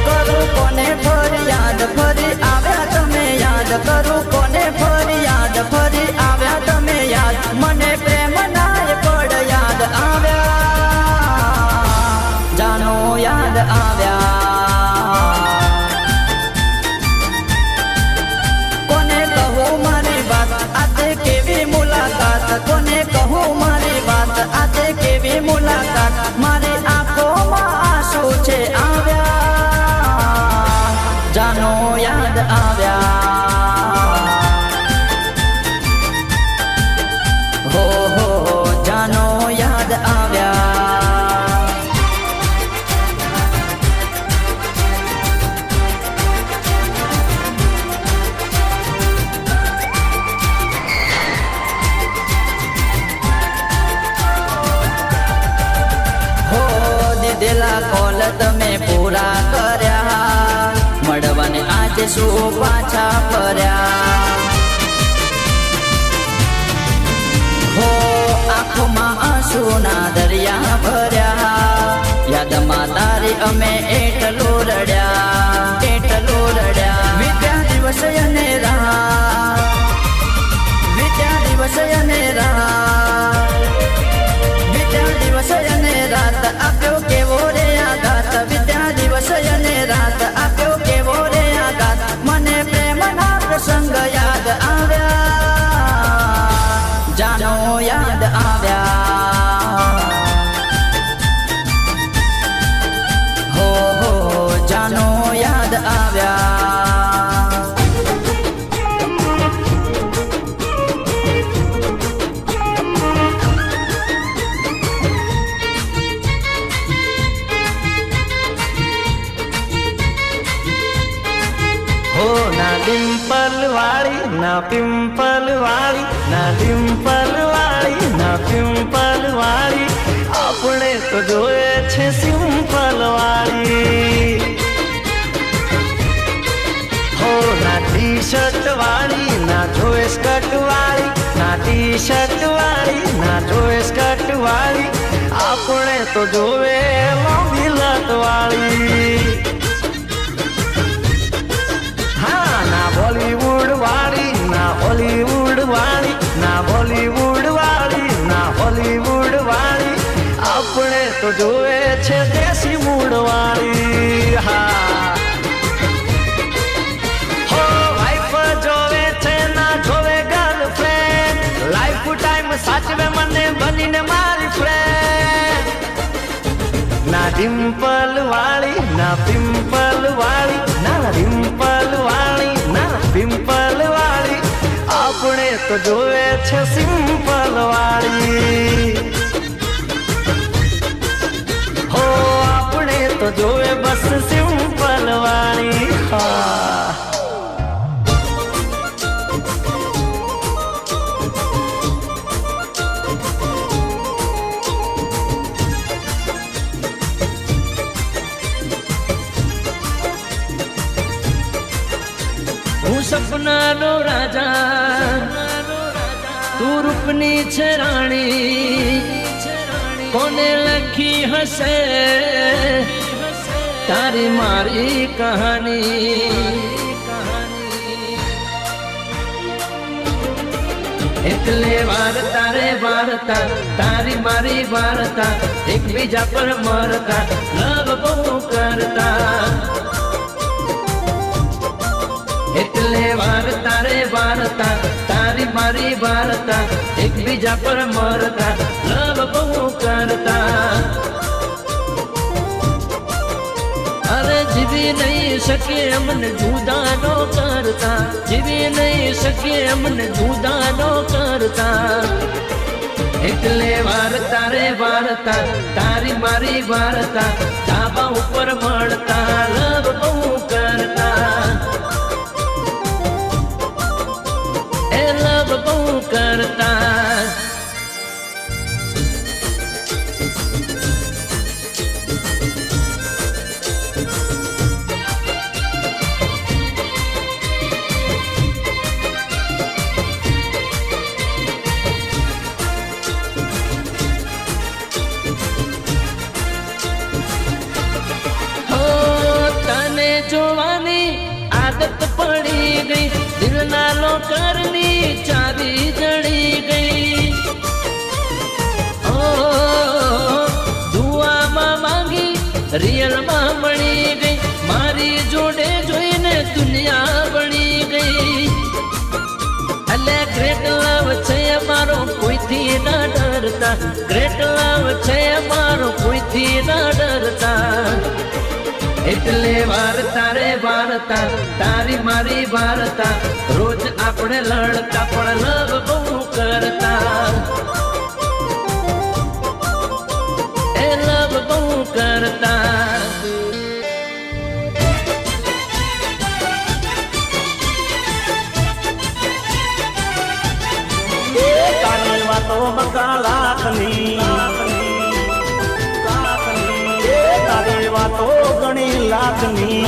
કરું કોને ફરિયાદ ફરી આવ્યા તમે યાદ કરું કોને ફરિયાદ ફરી આવ્યા તમે યાદ મને પ્રેમ નાય પડ યાદ આવ્યા જાનો યાદ આવ્યા કોને કહું મારી વાત આજે કેવી મુલાકાત કોને કહું મારી વાત આજે કેવી મુલાકાત મારી આંખોમાં આંસુ છે આવ્યા જાનો યાદ આવ્યા હો જાનો યાદ આવ્યા હો દીધેલા કોલ તમે પૂરા કર્યા મળવાને આજે શું પાછા ફર્યા હો આંસુના દરિયા ભર્યા યાદમાં તારી અમે એટલો રડ્યા વિદ્યા દિવસ અને રાત વિદ્યા દિવસ અને રાત વિદ્યા દિવસ અને રાત આપ્યો કેવો રે આઘાત વિદ્યા દિવસ અને રાત આપ્યો કેવો રે આઘાત મને પ્રેમના પ્રસંગ યાદ આવ્યા જાનો યાદ આવ્યા હો જાનો યાદ આવ્યા ના ડિમ્પલ વાળી ના પિમ્પલ વાળી ના ડિમ્પલ વાળી ના પિમ્પલ વાળી આપણે તો જોઈએ છે સિમ્પલ વાળી હો ના ટી શર્ટ વાળી ના જોઈએ સ્કર્ટ વાળી ના ટી શર્ટ વાળી ના જોઈએ સ્કર્ટ વાળી આપણે તો જોવે લાંબી લટ વાળી બોલીવુડ વાળી ના હોલીવુડ વાળી ના બોલીવુડ વાળી ના હોલીવુડ વાળી આપણે તો જોવે છે દેશી મૂડ વાળી હા હો વાઈફ જોવે છે ના જોવે ગર્લફ્રેન્ડ લાઈફ ટાઈમ સાચવે મને બનીને મારી ફ્રેન્ડ ના ડિમ્પલ વાળી ના પિમ્પલ વાળી ના ડિમ્પલ વાળી પિમ્પલ વાળી આપણે તો જોવે છે સિમ્પલ વાળી હો આપણે તો જોવે બસ સિમ્પલ વાળી હા હું સપનાનો રાજા તું રૂપની છે રાણી કોને લખી હશે તારી મારી કહાની એટલે વાર્તા રે વાર્તા તારી મારી વાર્તા એકબીજા પર મરતા લવ બહુ કરતા એટલે વાર્તા રે વાર્તા તારી મારી વાર્તા એકબીજા પર મરતા લવ બહુ કરતા અરે જીવી નહીં શકે અમને જુદા નો કરતા જીવી નહીં શકે અમને જુદા નો કરતા એટલે વાર્તા રે વાર્તા તારી મારી વાર્તા ધાબા ઉપર મળતા લવ બહુ કરતા લવ બહુ કરતા હો તને જોવાની આદત પડી ગઈ દિલના લોકરની ચાવી જડી ગઈ ઓ દુઆમાં માંગી રિયલમાં મળી ગઈ મારી જોડે જોઈને દુનિયા બની ગઈ અલે ગ્રેટ લવ છે અમારો કોઈથી ના ડરતા ગ્રેટ લવ છે અમારો કોઈથી ના ડરતા એટલે વાર્તા રે વાર્તા તારી મારી વાર્તા રોજ આપણે લડતા પણ લવ બહુ કરતા એ લવ બહુ કરતા તારી વાતો બકા લાખની તારી વાતો ઘણી લાખની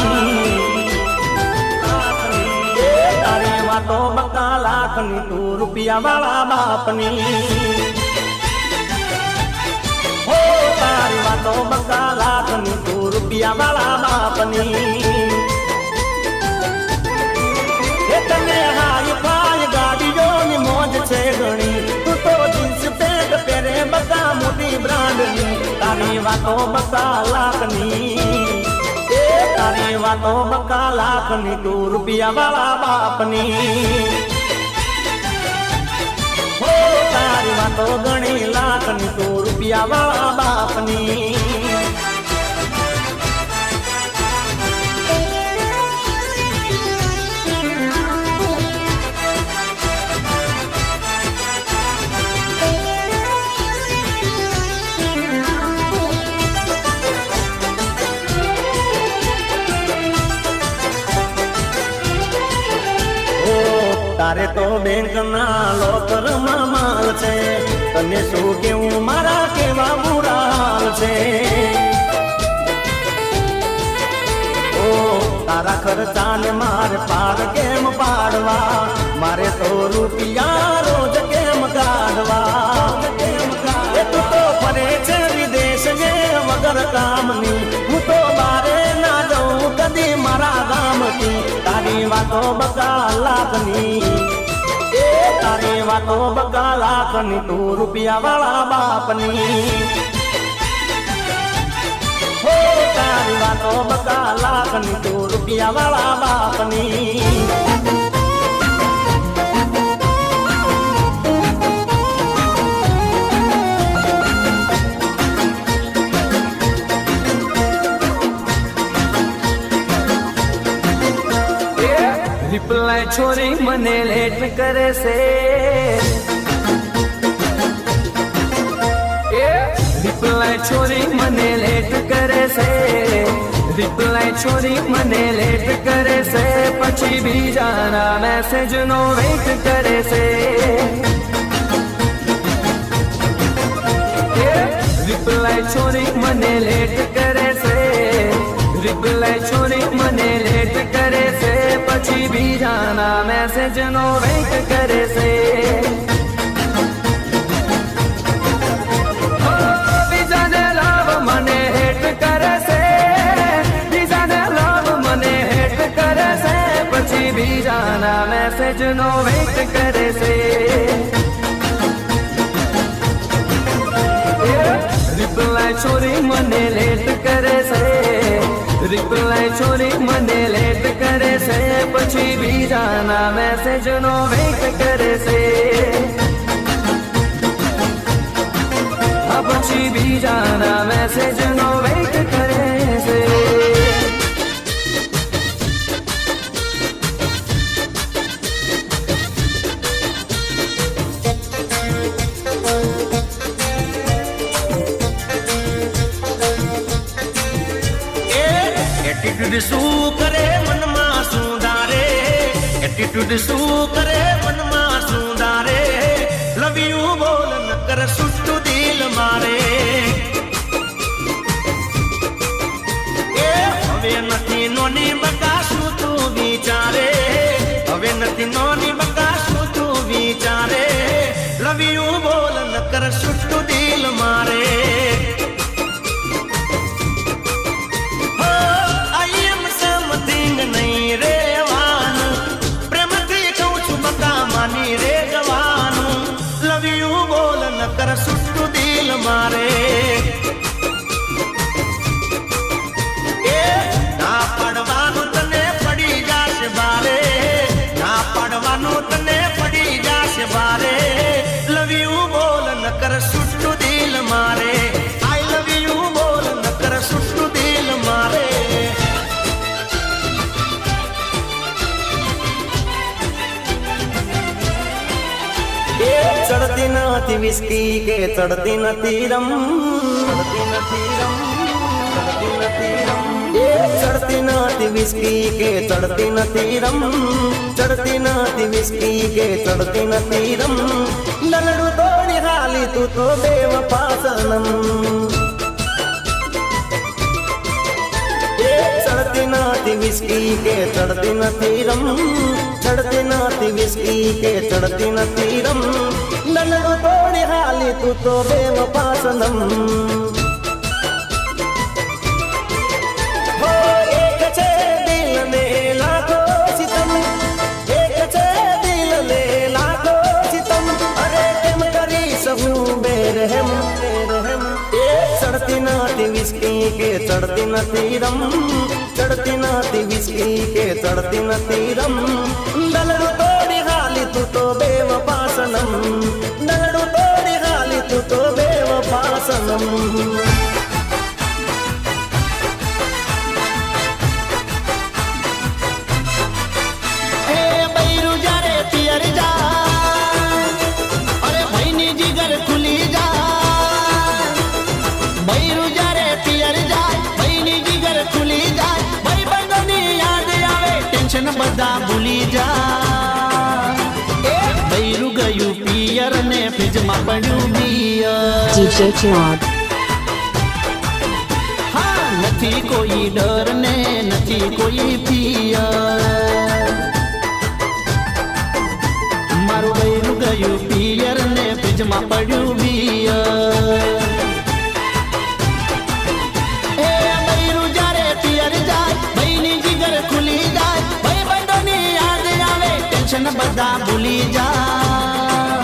તારી વાતો બકા લાખની તું રૂપિયા વાળા બાપની તારી વાતો બકા લાખની તું રૂપિયા વાળા બાપની એ તને હાઈ ફાઈ ગાડીઓની મોજ છે ઘણી તું તો જીન્સ પેન્ટ પહેરે બકા મોટી બ્રાન્ડની તારી વાતો બકા લાખની એ તારી વાતો બકા લાખની તું રૂપિયા વાળા બાપની હો તારી વાતો ઘણી લાખની તું રૂપિયા વાળા બાપની તારે તો બેંક ના લોકર માં માલ છે તને શું કેવું મારા કેવા બુરાલ છે ઓ તારા ખર્ચાને મારે પાર કેમ પાડવા મારે તો રૂપિયા રોજ કેમ કાઢવા એ તું તો ફરે છે વિદેશ ગે વગર કામની હું તો બારે ના જાઉં કદી મારા ગામથી તારી વાતો બકા લાખની એ તારી વાતો બકા લાખની તું રૂપિયા વાળા બાપની હો તારી વાતો બકા લાખની તું રૂપિયા વાળા બાપની રિપ્લાય છોરી મને લેટ કરે છે રિપ્લાય છોરી મને લેટ કરે છે રિપ્લાય છોરી મને લેટ કરે છે પછી બીજાના મેસેજ નો વેઇટ કરે છે રિપ્લાય છોરી મને લેટ કરે છે રિપ્લાય છોરી મને લેટ કરે છે પછી બીજાના મેસેજ નો વેઇટ કરે છે બીજાને લવ મને હેટ કરે છે બીજાને લવ મને હેટ કરે છે પછી બીજાના મેસેજ નો વેઇટ કરે છે રિપ્લાય છોરી મને લેટ કરે છે રિપ્લાય છોરી મને લેટ કરે છે પછી બીજાના મેસેજ નો વેઇટ કરે છે પછી બીજાના મેસેજ નો વેઇટ કરે છે એટીટ્યુડ શું કરે મનમાં શું ડારે એટીટ્યુડ શું કરે મનમાં શું ડારે લવ યુ બોલ ન કર સુટ્ટું દિલ મારે એ હવે નથી નોની બકા શું તું વિચારે હવે નથી નોની બકા શું તું વિચારે લવ યુ બોલ ન કર સુટ્ટું દિલ મારે નહીં રેવાનું પ્રેમથી કહું છું બકા માની રે જવાનું લવ યુ બોલ ન કર સુટ્ટું દિલ મારે એ ના પાડવાનું તને પડી જાશે બારે ના પાડવાનું તને પડી જાશે બારે લવ યુ બોલ ન કર સુટ્ટું દિલ મારે આઈ લવ યુ બોલ ન કર સુટ્ટું દિલ મારે ચડતી નથી વિસ્કી કે ચડતી નથી રમ ચડતી નથી વિસ્કી કે ચડતી નથી રમ ચડતી નથી વિસ્કી કે ચડતી નથી રમ લલડું તોડી હાલી તું તો બેવફા સનમ ચડતી નથી વિસ્કી કે ચડતી નથી રમ ચડતી નથી વિસ્કી કે ચડતી નથી રમ લલડું તોડી હાલી તું તો બેવફા સનમ કે ચડતી નથી રમ, ચડતી નથી વિસ્કી કે ચડતી નથી રમ. દલડું તોડી હાલી તું તો બેવફા સનમ, દલડું તોડી હાલી તું તો બેવફા સનમ. બધા ભૂલી જા, બૈરું ગયું પિયર ને ફ્રીજમાં પડ્યું બિયર. DJ Chirag. હા, નથી કોઈ ડર ને નથી કોઈ પિયર, મારું બૈરું ગયું પિયર ને ફ્રીજમાં પડ્યું બિયર. એ બૈરું જ્યારે પિયર જાય, બૈની જીગર ખુલી જાય, બધા ભૂલી જા.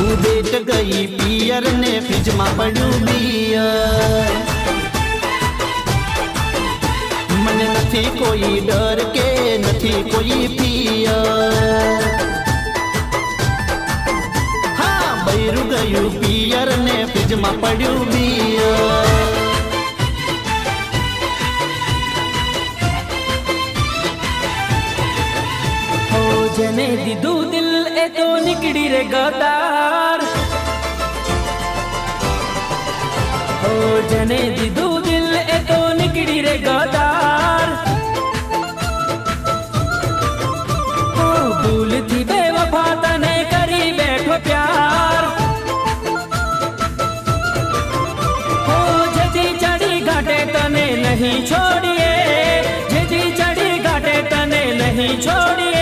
ઉદેટ ગઈ પિયર ને ફ્રીજમાં પડ્યું બિયર, મને નથી કોઈ ડર કે નથી કોઈ પિયર. હા, બૈરું ગયું પિયર ને ફ્રીજમાં પડ્યું બિયર. જેને દીધું દિલ એ તો નીકળી રે ગદાર, ઓ જેને દીધું દિલ એ તો નીકળી રે ગદાર. ઓ ભૂલથી બેવફા તને કરી બેઠો પ્યાર, ઓ જેથી ચડી ઘાટે તને નહીં છોડીએ, જેથી ચડી ઘાટે તને નહીં છોડીએ.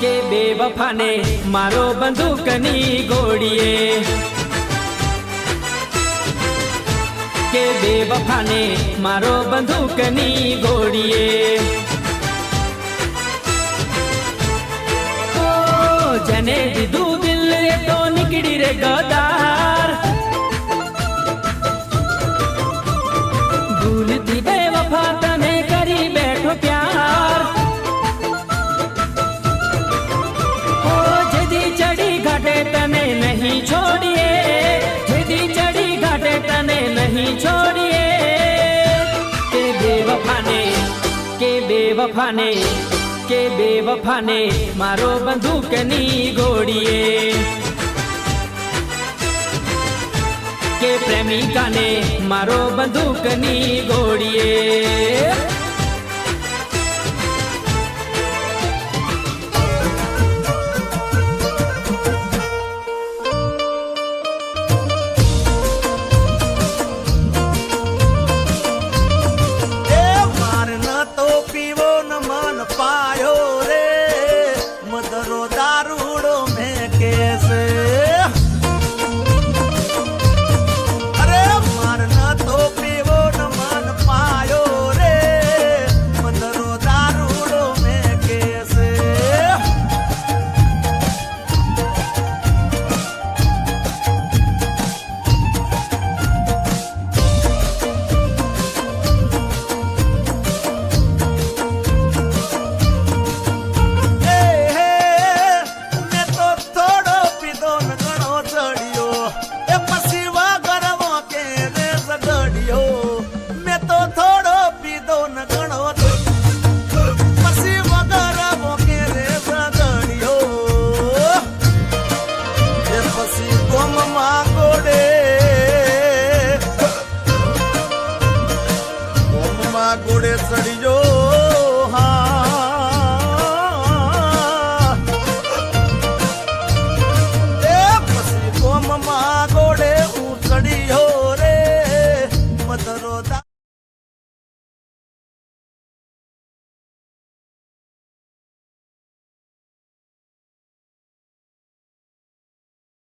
કે બેવફાને મારો બંદૂકની ગોળીએ, કે બેવફાને મારો બંદૂકની ગોળીએ. ઓ જેને દીધું દિલ એ તો નીકળી રે ગદાર, ભૂલથી બેવફા તને કરી બેઠો પ્યાર. તને નહીં છોડીએ, જેથી ચડી ઘાટે તને નહીં છોડીએ. કે બેવફાને મારો બંદૂકની ગોળીએ, કે પ્રેમિકાને મારો બંદૂકની ગોળીએ. ઘોડે ચડીજો એ પછી કોમમાં ઘોડે હું ચડીયો